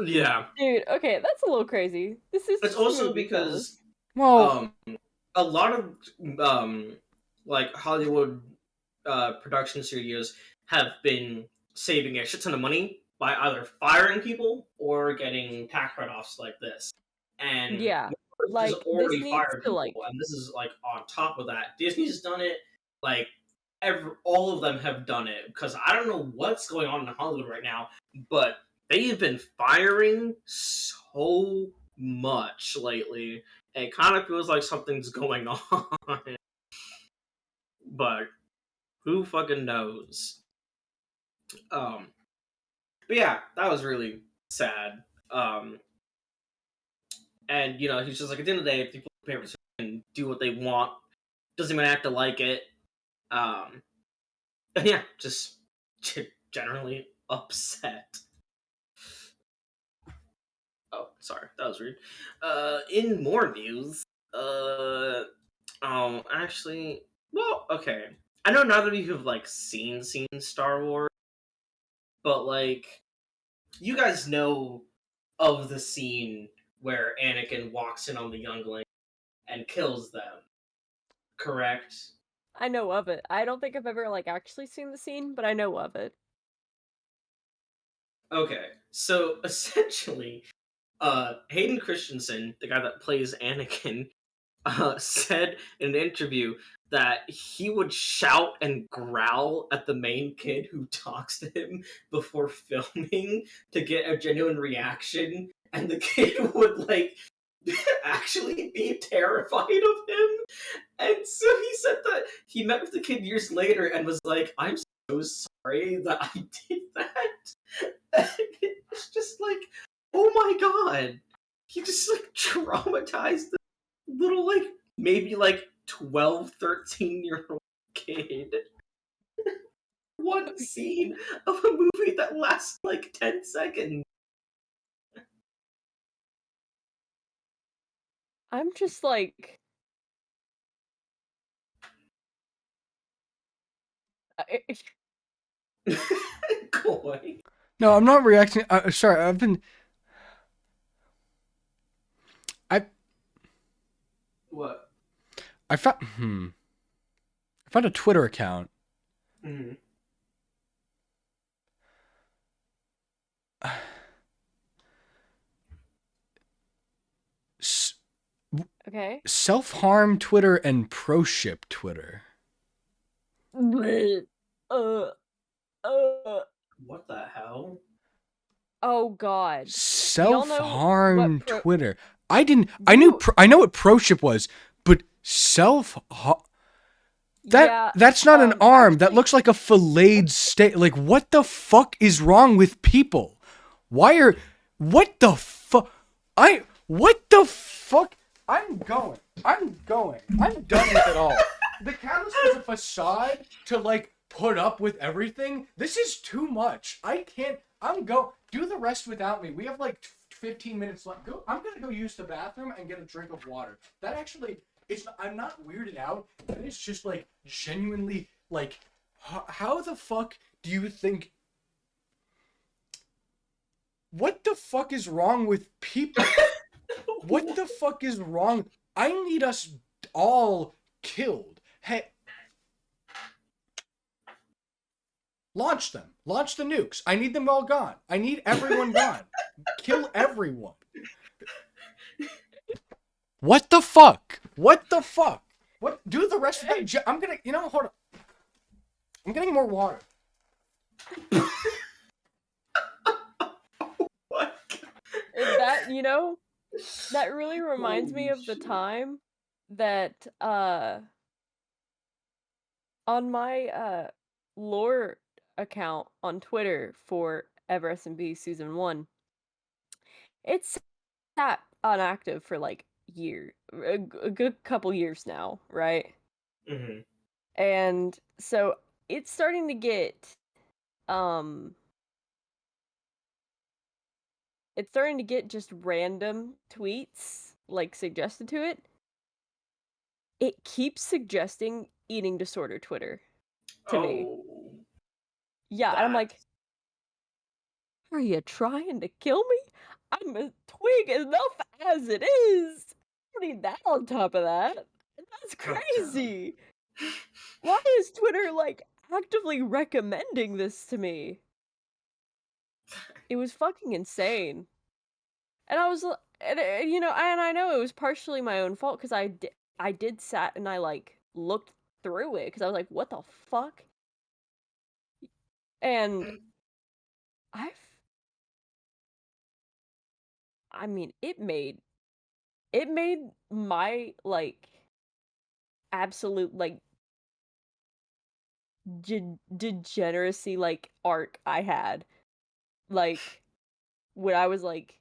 yeah, Dude, okay, that's a little crazy. it's This also movie killer. because Well, um a lot of like Hollywood production studios have been saving a shit ton of money by either firing people or getting tax write-offs like this. And Yeah, has like this already needs fired to people, like. and this is like on top of that. Disney's done it. Like all of them have done it because I don't know what's going on in Hollywood right now, but they have been firing so much lately. It kind of feels like something's going on, but who fucking knows? Um, but yeah, that was really sad. Um, and you know, he's just like at the end of the day, people pay for and do what they want. Doesn't even have to like it. Um, and yeah, just generally upset. Oh, sorry, that was rude. In more news, actually, well, okay. I know none of you have like seen Star Wars, but like, you guys know of the scene where Anakin walks in on the youngling and kills them, correct? I know of it. I don't think I've ever like actually seen the scene, but I know of it. Okay, so essentially, Hayden Christensen, the guy that plays Anakin, said in an interview that he would shout and growl at the main kid who talks to him before filming to get a genuine reaction, and the kid would like actually be terrified of him. And so he said that he met with the kid years later and was like, "I'm so sorry that I did that." And it's just like, oh my god, he just like traumatized the little like maybe like 12, 13-year-old kid. One scene of a movie that lasts like 10 seconds. I'm just like I- Coy. no, I'm not reacting. Sorry, I What? I found I found a Twitter account. Mm-hmm. okay. Self harm Twitter and pro ship Twitter. Bleh. Uh Uh, What the hell? oh God. Do y'all know Self-harm what pro? Twitter. I Do you? know what pro ship was, but Yeah. that's not an arm. That Actually, looks like a filleted steak. Like, what the fuck is wrong with people? What the fuck? What the fuck? I'm going. I'm done with it all. The catalyst was a facade to, like, put up with everything. This is too much. I can't. Do the rest without me. We have, like, 15 minutes left. I'm gonna go use the bathroom and get a drink of water. That actually, I'm not weirded out. That is just, like, genuinely, like, how the fuck do you think? What the fuck is wrong with people? What the fuck is wrong? I need us all killed. Hey, launch them. Launch the nukes. I need them all gone. I need everyone gone. Kill everyone. What the fuck? What the fuck? What? Do the rest of that. I'm gonna. Hold on. I'm getting more water. What? that that really reminds me of the time that on my lore account on Twitter for Ever S&B season 1, it's sat inactive for like a good couple years now, right? Mm-hmm. And so it's starting to get um it's starting to get just random tweets like suggested to it. It keeps suggesting eating disorder Twitter to me. Oh, Yeah, and I'm that. like, are you trying to kill me? I'm a twig enough as it is. I don't need that on top of that. That's crazy. Why is Twitter like actively recommending this to me? It was fucking insane. And I was, and I know it was partially my own fault because I did sat and I like looked through it because I was like, what the fuck? And I've, I mean, it made my like absolute like degeneracy like arc I had like when I was like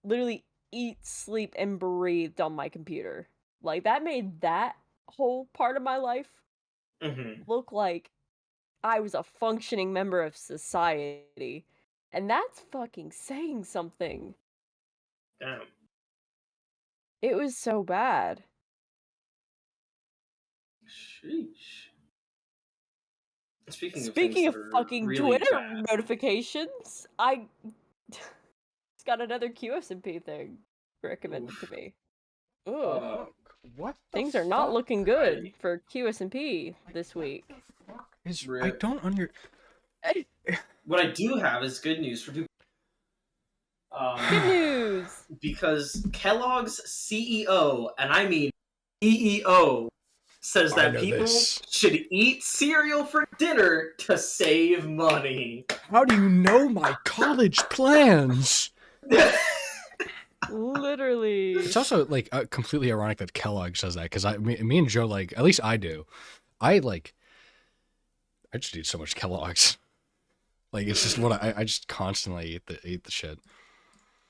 literally eat, sleep, and breathed on my computer. Like that made that whole part of my life Mm-hmm. look like I was a functioning member of society. And that's fucking saying something. Damn. It was so bad. Sheesh. Speaking of things Speaking that of are fucking really Twitter bad, notifications, I just got another QSMP thing recommended to oof. me. Ugh. What the Things are not fuck? looking good for QSMP this What week. the fuck is? I Rip. don't under. What I do have is good news for people. Good news! Because Kellogg's CEO, and I mean CEO, says I that know people this. should eat cereal for dinner to save money. How do you know my college plans? Literally. It's also like completely ironic that Kellogg says that because me and Joe, like, at least I do. I just eat so much Kellogg's. Like, it's just what I just constantly eat the shit.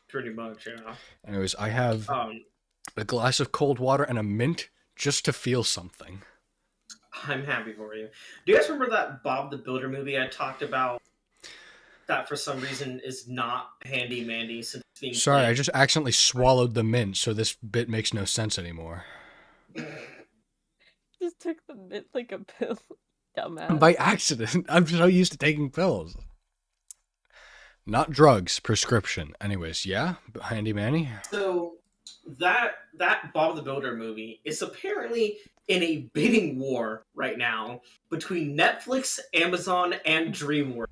Pretty much, yeah. Anyways, I have Um, a glass of cold water and a mint just to feel something. I'm happy for you. Do you guys remember that Bob the Builder movie I talked about? That for some reason is not handy mandy since it's being Sorry, I played. just accidentally swallowed the mint, so this bit makes no sense anymore. Just took the mint like a pill. Dumbass. By accident. I'm so used to taking pills. Not drugs, prescription. Anyways, yeah, handy manny. So that Bob the Builder movie is apparently in a bidding war right now between Netflix, Amazon, and DreamWorks.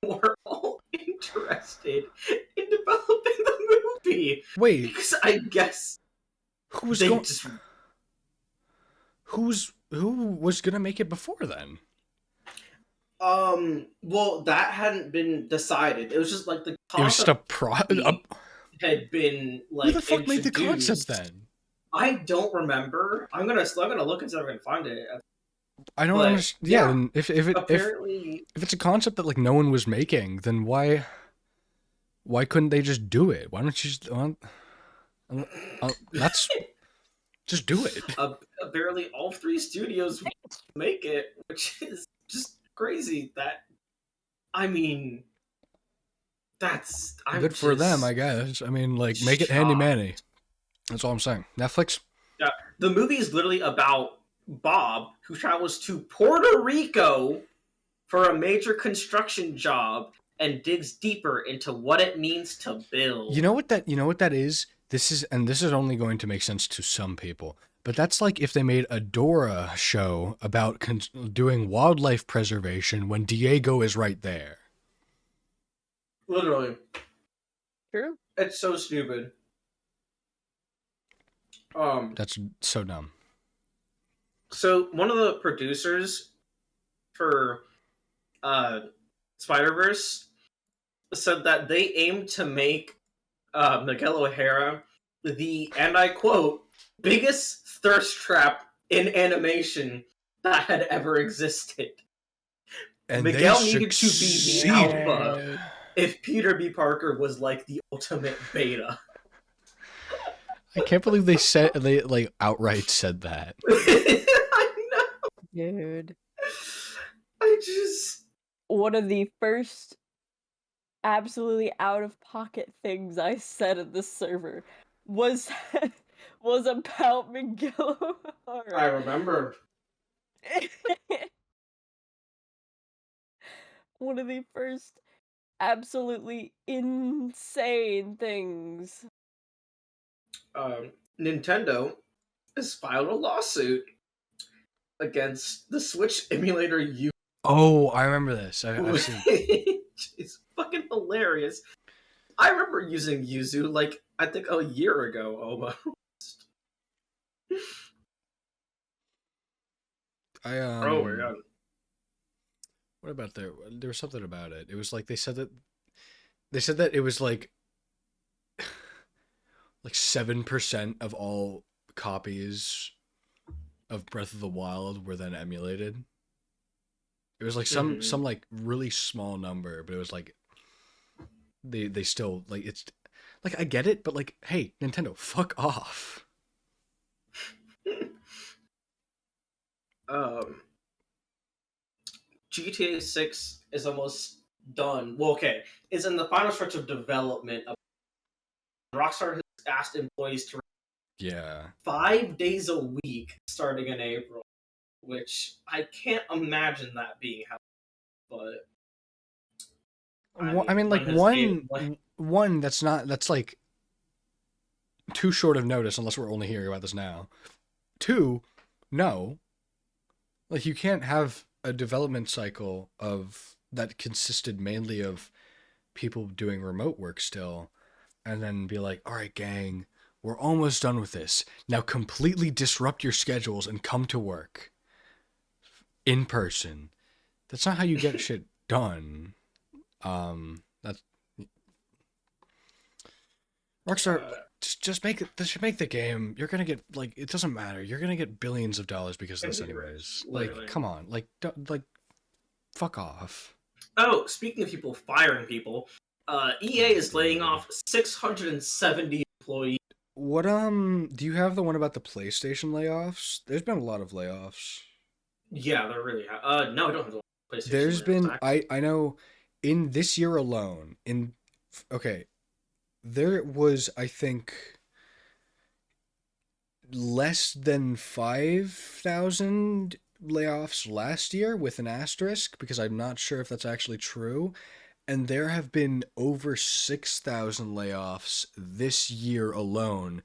We're all interested in developing the movie Wait, because I guess who they just was gonna make it before then? Well, that hadn't been decided. It was just like the It was just concept had been who the like fuck made the concept introduced. then? I don't remember. I'm gonna look and see if I can find it. I don't But understand. Yeah, yeah, then if apparently, it's a concept that like no one was making, then why couldn't they just do it? Why don't you just that's just do it? apparently all three studios make it, which is just crazy. That I mean, I'm Good for them, just I guess. I mean, like make it handy shocked. manny. That's all I'm saying. Netflix. Yeah, the movie is literally about Bob who travels to Puerto Rico for a major construction job and digs deeper into what it means to build. You know what that is? This is only going to make sense to some people. But that's like if they made a Dora show about doing wildlife preservation when Diego is right there. Literally, True. it's so stupid. That's so dumb. So one of the producers for Spider-Verse said that they aimed to make Miguel O'Hara the, and I quote, biggest thirst trap in animation that had ever existed. And Miguel they needed to be the succeeded. alpha if Peter B. Parker was like the ultimate beta. I can't believe they like outright said that. I know. Dude. I just One of the first absolutely out of pocket things I said at the server was was about Miguel I O'Hara. remember. One of the first absolutely insane things. Nintendo has filed a lawsuit against the Switch emulator U. Oh, I remember this. I've seen. It's fucking hilarious. I remember using Yuzu like I think a year ago almost. Oh my god. What about there was something about it. It was like they said that it was like 7% of all copies of Breath of the Wild were then emulated. It was like some like really small number, but it was like they still like it's like I get it, but like hey, Nintendo, fuck off. GTA 6 is almost done. Well, okay, is in the final stretch of development. Rockstar has asked employees to Yeah. 5 days a week starting in April, which I can't imagine that being how. But I mean like one that's like too short of notice unless we're only hearing about this now. Two, no. Like you can't have a development cycle of that consisted mainly of people doing remote work still and then be like, all right, gang, we're almost done with this. Now completely disrupt your schedules and come to work in person. That's not how you get shit done. That's Rockstar. Just make it. This should make the game. You're gonna get like it doesn't matter. You're gonna get billions of dollars because of this anyways. Like, come on. Like, fuck off. Oh, speaking of people firing people, EA is laying off 670 employees. What do you have the one about the PlayStation layoffs? There's been a lot of layoffs. Yeah, they're really. No, I don't have the PlayStation. There's been I know in this year alone okay, there was I think less than 5,000 layoffs last year with an asterisk because I'm not sure if that's actually true. And there have been over 6,000 layoffs this year alone.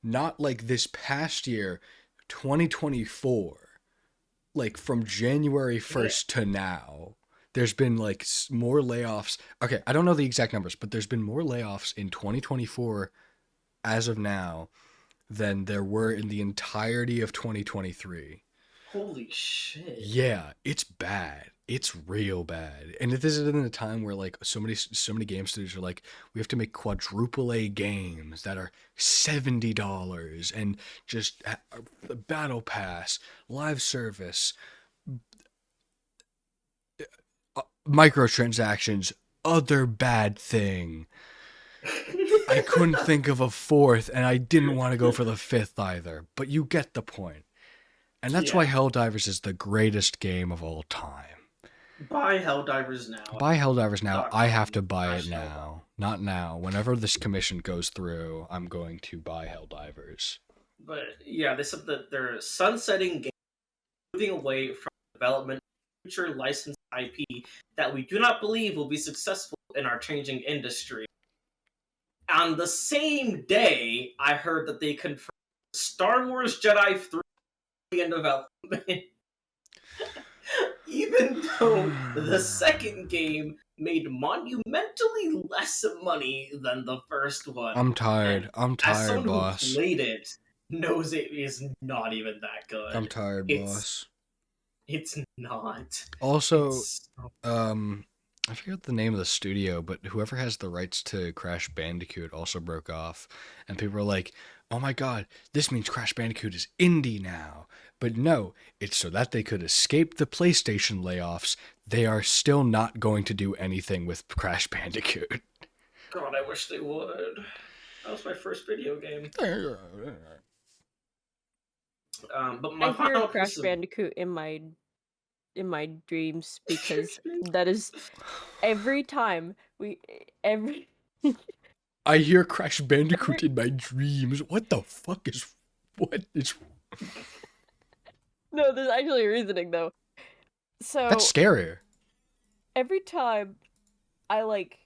Not like this past year, 2024. Like from January 1st to now. There's been like more layoffs. Okay, I don't know the exact numbers, but there's been more layoffs in 2024 as of now than there were in the entirety of 2023. Holy shit. Yeah, it's bad. It's real bad. And this is in a time where like so many game studios are like, we have to make quadruple A games that are $70 and just the battle pass, live service, microtransactions, other bad thing. I couldn't think of a fourth, and I didn't want to go for the fifth either. But you get the point. And that's why Yeah. Helldivers is the greatest game of all time. Buy Helldivers now. Buy Helldivers now. I have to buy it .com/Helldivers. now. Not now. Whenever this commission goes through, I'm going to buy Helldivers. But yeah, they said that they're sunsetting games, moving away from development of future licensed IP that we do not believe will be successful in our changing industry. On the same day, I heard that they confirmed Star Wars Jedi 3 in development. Even though the second game made monumentally less money than the first one. I'm tired. I'm As tired, someone boss. who played it knows it is not even that good. I'm tired, boss. It's not. Also, It's so- I forget the name of the studio, but whoever has the rights to Crash Bandicoot also broke off. And people are like, oh my god, this means Crash Bandicoot is indie now. But no, it's so that they could escape the PlayStation layoffs. They are still not going to do anything with Crash Bandicoot. God, I wish they would. That was my first video game. But my I final hear Crash piece of Bandicoot in my dreams because that is every time every I hear Crash Bandicoot in my dreams. What the fuck is... What is... No, there's actually a reasoning though. So That's scarier. every time I like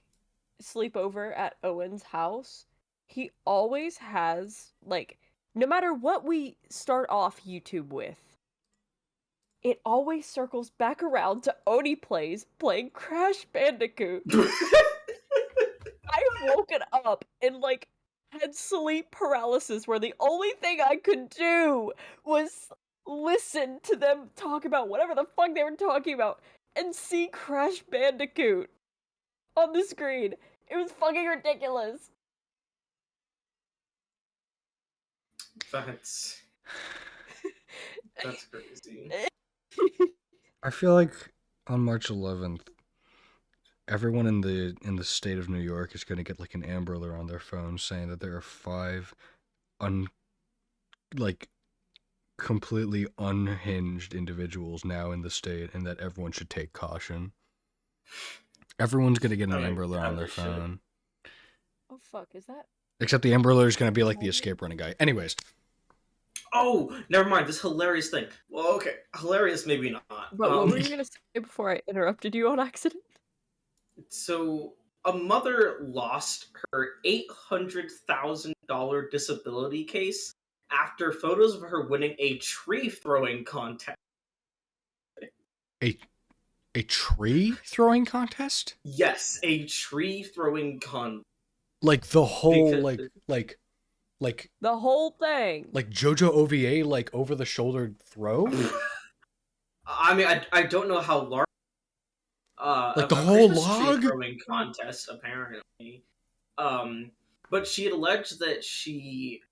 sleep over at Owen's house, he always has like no matter what we start off YouTube with, it always circles back around to Oni plays playing Crash Bandicoot. I've woken up and like had sleep paralysis where the only thing I could do was listen to them talk about whatever the fuck they were talking about and see Crash Bandicoot on the screen. It was fucking ridiculous. That's crazy. I feel like on March 11th, everyone in the state of New York is going to get like an Amber Alert on their phone saying that there are 5 like completely unhinged individuals now in the state, and that everyone should take caution. Everyone's going to get an Amber Alert on their phone. Oh fuck, is that? Except the Amber Alert is going to be like the escape running guy. Anyways. Oh, never mind. This hilarious thing. Well, okay, hilarious, maybe not. But what were you gonna say before I interrupted you on accident? So, a mother lost her $800,000 disability case after photos of her winning a tree throwing contest. A tree throwing contest? Yes, a tree throwing contest. Like the whole Because- like The whole thing. like JoJo OVA, like over the shoulder throw? I mean, I don't know how large. Like the a whole Christmas tree log? throwing contest, apparently. But she had alleged that she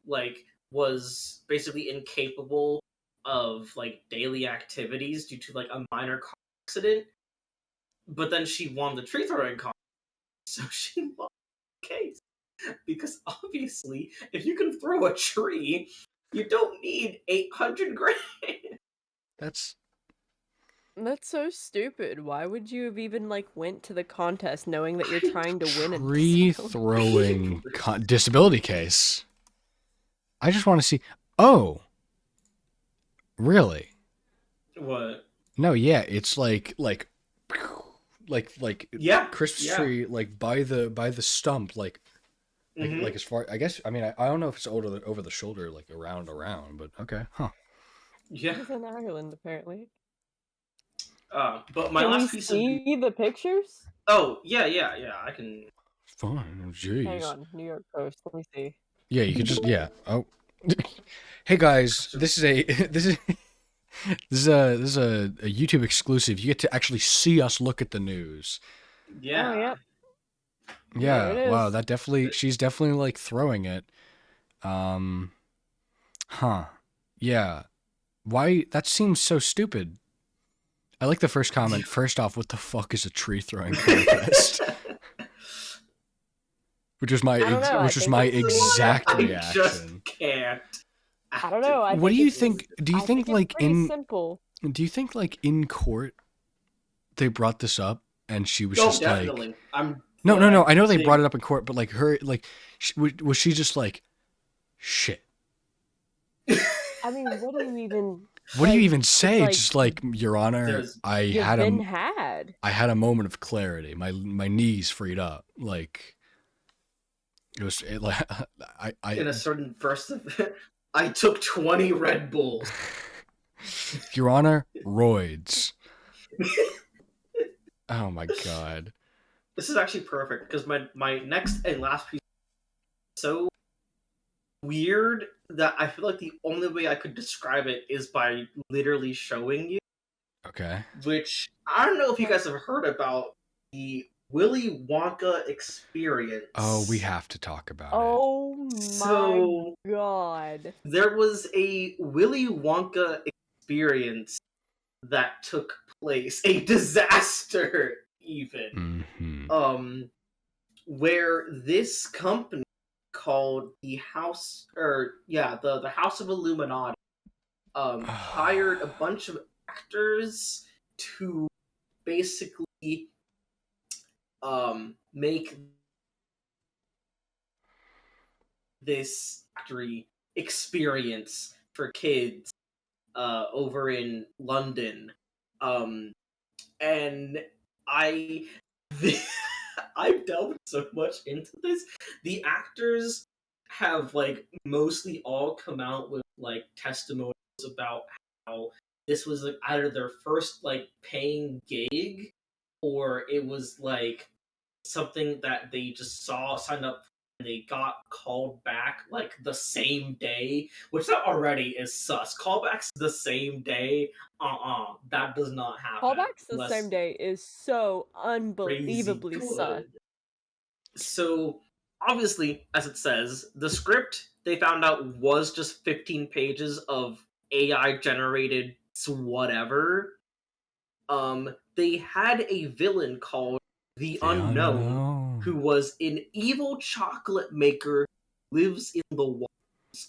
like was basically incapable of like daily activities due to like a minor car accident. But then she won the tree throwing contest, so she lost the case because obviously, if you can throw a tree, you don't need 800 grand. That's so stupid. Why would you have even like went to the contest knowing that you're trying to win a tree disability? throwing disability case. I just want to see. Oh, really? What? No, yeah, it's like Yeah, Christmas yeah. tree, like by the stump, like Mhm. like as far. I guess I mean I don't know if it's over the shoulder, like around, but okay, huh? Yeah. He's in Ireland, apparently. But my Can we last piece of see the pictures? oh yeah, I can. Fine, jeez. Hang on, New York Post. Let me see. Yeah, you could just yeah. Oh, hey guys, this is This is a YouTube exclusive. You get to actually see us look at the news. Oh, Yeah. yep. There Yeah, it wow, is. that definitely she's definitely like throwing it. Um, huh. Yeah. Why that seems so stupid. I like the first comment. First off, what the fuck is a tree throwing contest? Which was I don't know. I think my it's pretty. exact I just reaction. can't. I don't know. I What do think you it's. think? Do you I think think it's like pretty in simple. do you think like in court they brought this up and she was Oh, just like definitely. I'm. no, But no, no. I I know they brought think it up in court, but like her, like, was she just like, shit? I mean, what do you even What do you like? even It's say? It's like just like, Your Honor, there's you've been had. I had a moment of clarity. My knees freed up. Like like I in a certain burst of. I took 20 Red Bulls. Your Honor, roids. Oh my god. This is actually perfect because my next and last piece is so weird that I feel like the only way I could describe it is by literally showing you. Okay. Which I don't know if you guys have heard about the Willy Wonka experience. Oh, we have to talk about it. Oh my So god. there was a Willy Wonka experience that took place, a disaster even. Mm-hmm. Where this company called the House or yeah, the House of Illuminati hired a bunch of actors to basically make this factory experience for kids over in London. Um, and I I've delved so much into this. The actors have like mostly all come out with like testimonials about how this was like either their first like paying gig or it was like something that they just saw signed up for and they got called back like the same day, which that already is sus. Callbacks the same day, that does not happen Callbacks the same unless day is so crazy unbelievably sus. good. So obviously, as it says, the script they found out was just 15 pages of AI generated whatever. They had a villain called the The Unknown, who unknown. was an evil chocolate maker who lives in the walls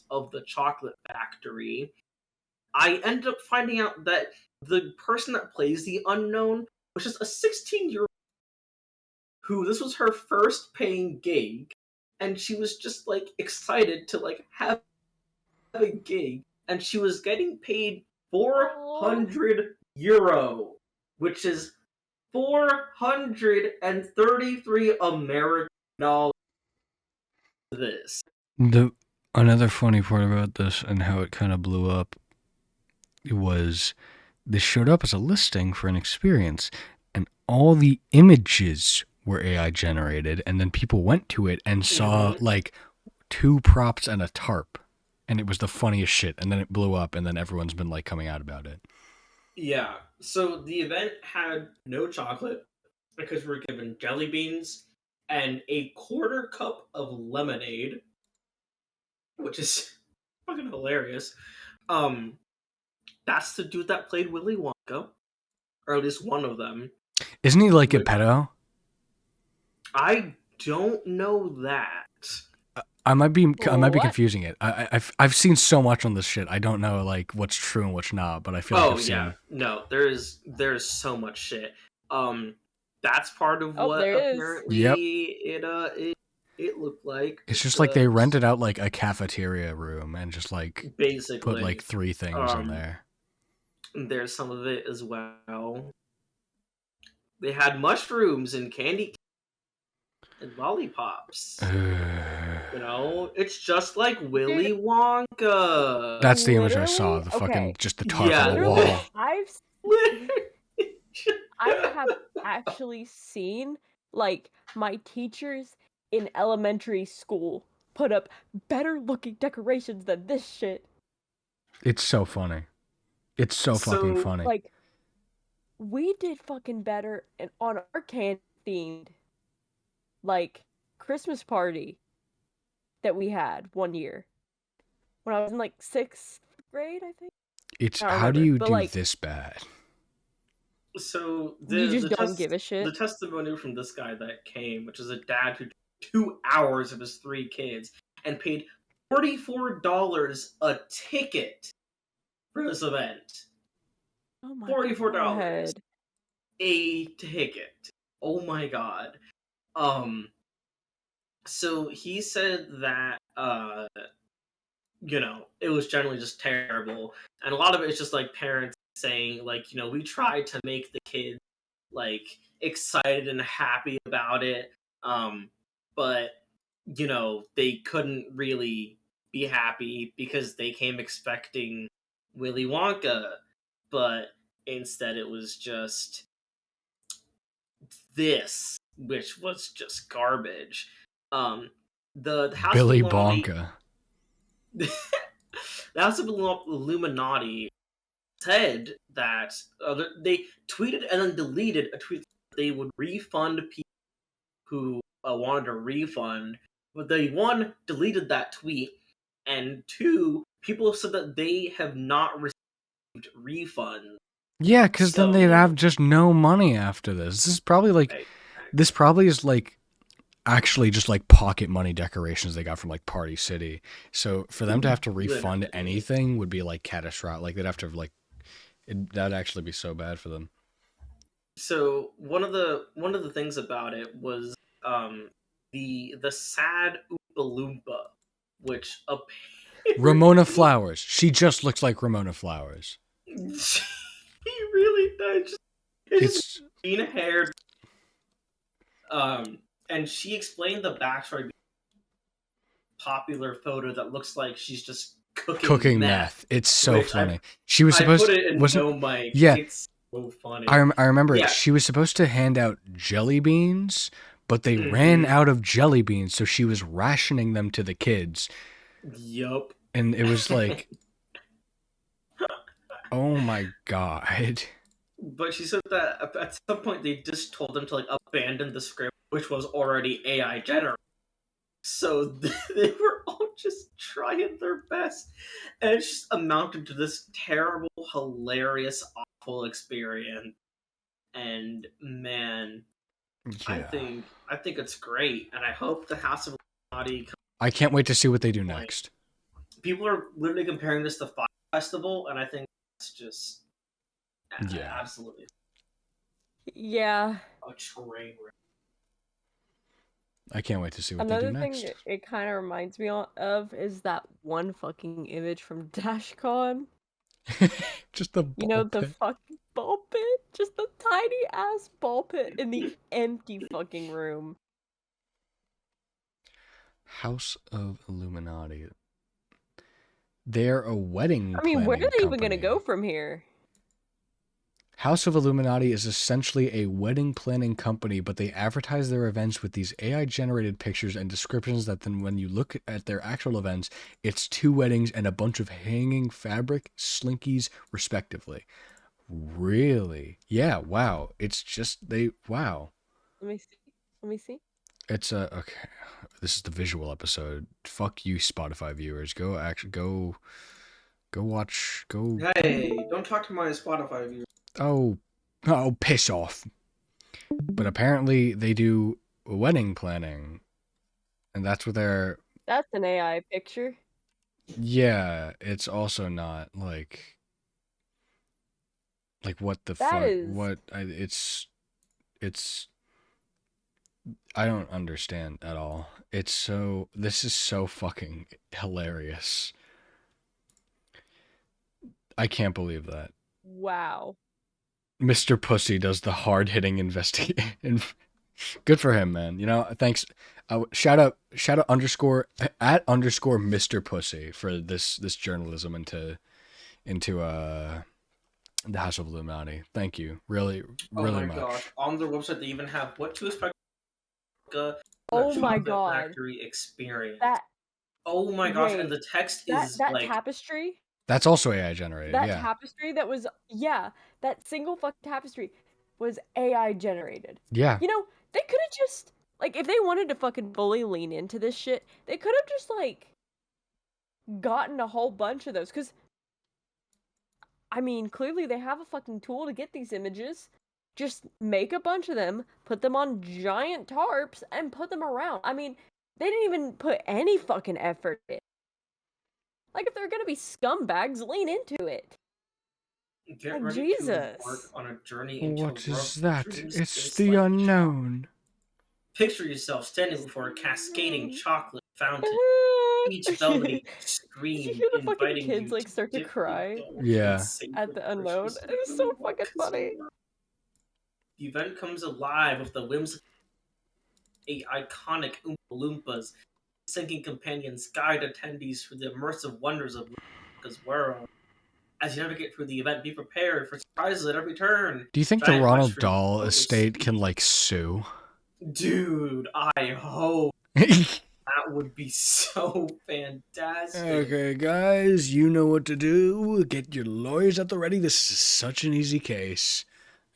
of the chocolate factory. I ended up finding out that the person that plays the Unknown was just a 16-year-old who this was her first paying gig, and she was just like excited to like have a gig, and she was getting paid Aww. €400, which is 433 American dollars. This. The another funny part about this and how it kind of blew up was this showed up as a listing for an experience, and all the images were AI generated, and then people went to it and saw Mhm. like two props and a tarp, and it was the funniest shit. And then it blew up, and then everyone's been like coming out about it. Yeah. So the event had no chocolate because we were given jelly beans and a quarter cup of lemonade, which is fucking hilarious. Um, that's the dude that played Willy Wonka, or at least one of them. Isn't he like a Which pedo? I don't know that. I might be What? confusing it. I've seen so much on this shit. I don't know like what's true and what's not, but I feel like Oh I've yeah, seen. no, there's so much shit. Um, that's part of Oh, what there it is. Yep. apparently it looked like. It's just like they rented out like a cafeteria room and just like put like Basically, three things in um, there. there's some of it as well. They had mushrooms and candy and lollipops. You know, it's just like Dude, Willy Wonka. That's the image I saw. literally, The fucking okay. just the tarp on Yeah, the Literally, wall. I have actually seen like my teachers in elementary school put up better looking decorations than this shit. It's so funny. It's so fucking So funny. Like, we did fucking better on our can themed like Christmas party that we had one year when I was in like 6th grade, I think. It's I don't how do remember, you but do like this bad? so you the just the don't test give a shit. the testimony from this guy that came, which is a dad who took 2 hours of his 3 kids and paid $44 a ticket for this event. Oh my $44 god. a ticket. Oh my god. Um so he said that it was generally just terrible. And a lot of it is just like parents saying like, we tried to make the kids like excited and happy about it. But they couldn't really be happy because they came expecting Willy Wonka, but instead it was just this, which was just garbage. Um, the House of Billy Illuminati, Bonka. the House of Illuminati said that they tweeted and then deleted a tweet that they would refund people who wanted a refund, but they one deleted that tweet, and two, people said that they have not received refunds. Yeah, because then they'd So, have just no money after this. right, This probably is like actually just like pocket money decorations they got from like Party City. So for them to have to refund literally. anything would be like catastrophic. Like they'd have to that'd actually be so bad for them. So one of the things about it was um the sad Oompa Loompa, which Ramona apparently Flowers. She just looks like Ramona Flowers. he really does. It's just It's green haired. And she explained the backstory. Popular photo that looks like she's just cooking cooking meth, meth. It's so which I funny. She was I put supposed it in wasn't no mic. yeah, It's so funny. I remember it. Yeah. She was supposed to hand out jelly beans, but they ran Mm-hmm. out of jelly beans, so she was rationing them to the kids. Yup. And it was like, oh my god. But she said that at some point they just told them to like abandon the script, which was already AI generated. So they were all just trying their best, and it just amounted to this terrible, hilarious, awful experience. And man, I Yeah. think I think it's great, and I hope the House of Illuminati. I can't wait to see what they do Like, next. people are literally comparing this to Fire Festival, and I think it's just Yeah. absolutely Yeah. a train wreck. I can't wait to see what they do Another thing next. it kind of reminds me of is that one fucking image from DashCon. Just the You ball know, the pit. fucking ball pit? Just the tiny ass ball pit in the empty fucking room. House of Illuminati. They're a wedding I mean, where are planning they even gonna company. go from here? House of Illuminati is essentially a wedding planning company, but they advertise their events with these AI generated pictures and descriptions that then, when you look at their actual events, it's 2 weddings and a bunch of hanging fabric slinkies, respectively. Really? Yeah, wow. It's just, wow. Let me see. Let me see. It's okay. This is the visual episode. Fuck you, Spotify viewers. Go watch, Hey, don't talk to my Spotify viewers. oh, piss off. But apparently they do wedding planning, and that's what they're. That's an AI picture. Yeah, it's also not like what the That fuck. is It's. I don't understand at all. This is so fucking hilarious. I can't believe that. wow. Mr. Pussy does the hard hitting investigation. Good for him, man. Thanks. Shout out underscore at underscore Mr. Pussy for this journalism into the House of Illuminati. Thank you, really, Oh really my gosh! much. On their website, they even have what to expect a Oh my chocolate god. factory experience. That Oh my gosh! And wait. the text That is that like tapestry? That's also AI generated. That Yeah. tapestry that was, yeah, that single fucking tapestry was AI generated. Yeah. You know, they could have just, like, if they wanted to fucking fully lean into this shit, they could have just, like, gotten a whole bunch of those. Because, I mean, clearly they have a fucking tool to get these images. Just make a bunch of them, put them on giant tarps, and put them around. I mean, they didn't even put any fucking effort in. Like, if they're gonna be scumbags, lean into it. Get Like, ready to embark Jesus. on a journey into a What world is of that? dreams It's and the slightly shocked. unknown. Picture yourself standing before a cascading chocolate fountain, each You velvety scream hear the fucking inviting kids you like to start to dip your cry toe and Yeah. savor at the the unknown. precious It's so what fucking funny. Kazuma. The event comes alive with the whimsical, iconic Oompa Loompas, singing companions guide attendees through the immersive wonders of Luca's world. As you navigate through the event, be prepared for surprises at every turn. Do you think the Giant Ronald mushrooms, Dahl lotus estate can seeds. like sue? Dude, I hope that would be so fantastic. Okay, guys, you know what to do. Get your lawyers at the ready. This is such an easy case.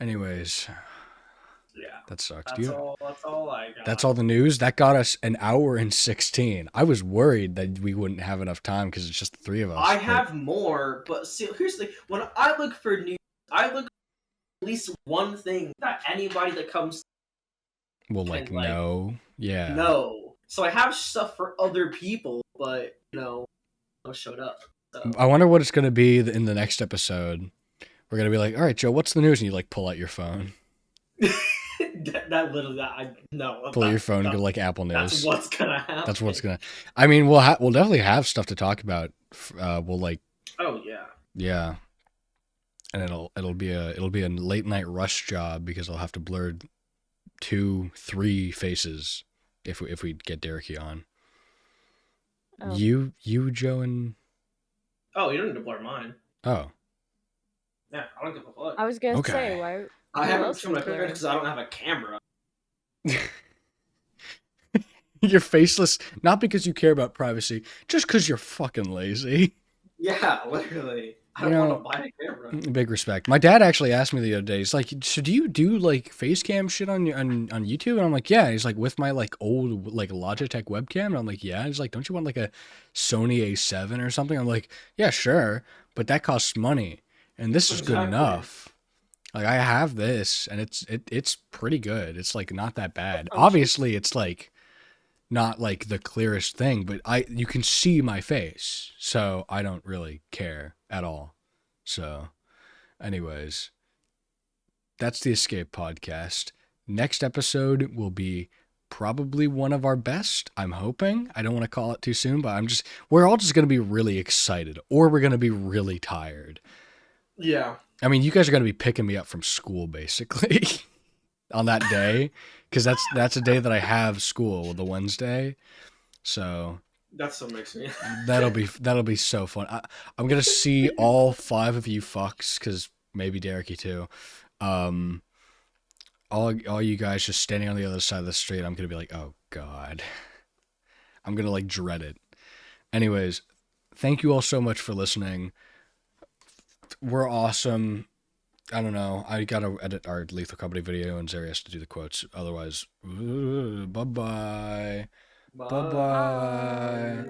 Anyways, Yeah, that sucks. that's all. That's all I got. That's all the news? That got us an hour and 16. I was worried that we wouldn't have enough time because it's just the three of us. I but- have more, but see, here's the thing. When I look for news, I look for at least one thing that anybody that comes Well, can, like, like, no. Yeah. know. So I have stuff for other people, but no showed up. So. I wonder what it's going to be in the next episode. We're going to be like, all right, Joe, what's the news? And you, like, pull out your phone. that literally, no. Pull out your phone and go, like, Apple News. That's what's gonna happen. That's what's going to... I mean, we'll definitely have stuff to talk about. We'll, like... Oh, yeah. Yeah. And it'll be a late night rush job because I'll have to blur 2-3 faces if we get Dereky on. Oh. You, Joe, and... Oh, you don't need to blur mine. Oh. Yeah, I don't give a fuck. I was gonna Okay. say, why? I who haven't else shown my is picture blurring? because I don't have a camera. You're faceless, not because you care about privacy, just because you're fucking lazy. Yeah, literally. I You don't know, want to buy a camera. Big respect. My dad actually asked me the other day, he's like, so do you do like face cam shit on YouTube? And I'm like, yeah. He's like, with my like old like Logitech webcam? And I'm like, yeah. And he's like, don't you want like a Sony A7 or something? I'm like, yeah, sure. But that costs money. And this is good Exactly. enough. Like I have this and it's pretty good. It's like not that bad. Oh, Obviously it's like not like the clearest thing, but you can see my face. So I don't really care at all. So anyways, that's the Escape Podcast. Next episode will be probably one of our best, I'm hoping. I don't want to call it too soon, but we're all just going to be really excited or we're going to be really tired. Yeah. I mean, you guys are going to be picking me up from school basically on that day because that's a day that I have school, the Wednesday. So That still makes me. that'll be so fun. I'm going to see all 5 of you fucks because maybe Dereky too. All you guys just standing on the other side of the street. I'm going to be like, oh God. I'm going to like dread it. Anyways, thank you all so much for listening. We're awesome. I don't know. I got to edit our Lethal Company video and Zeri has to do the quotes. Otherwise, bye-bye. Bye-bye.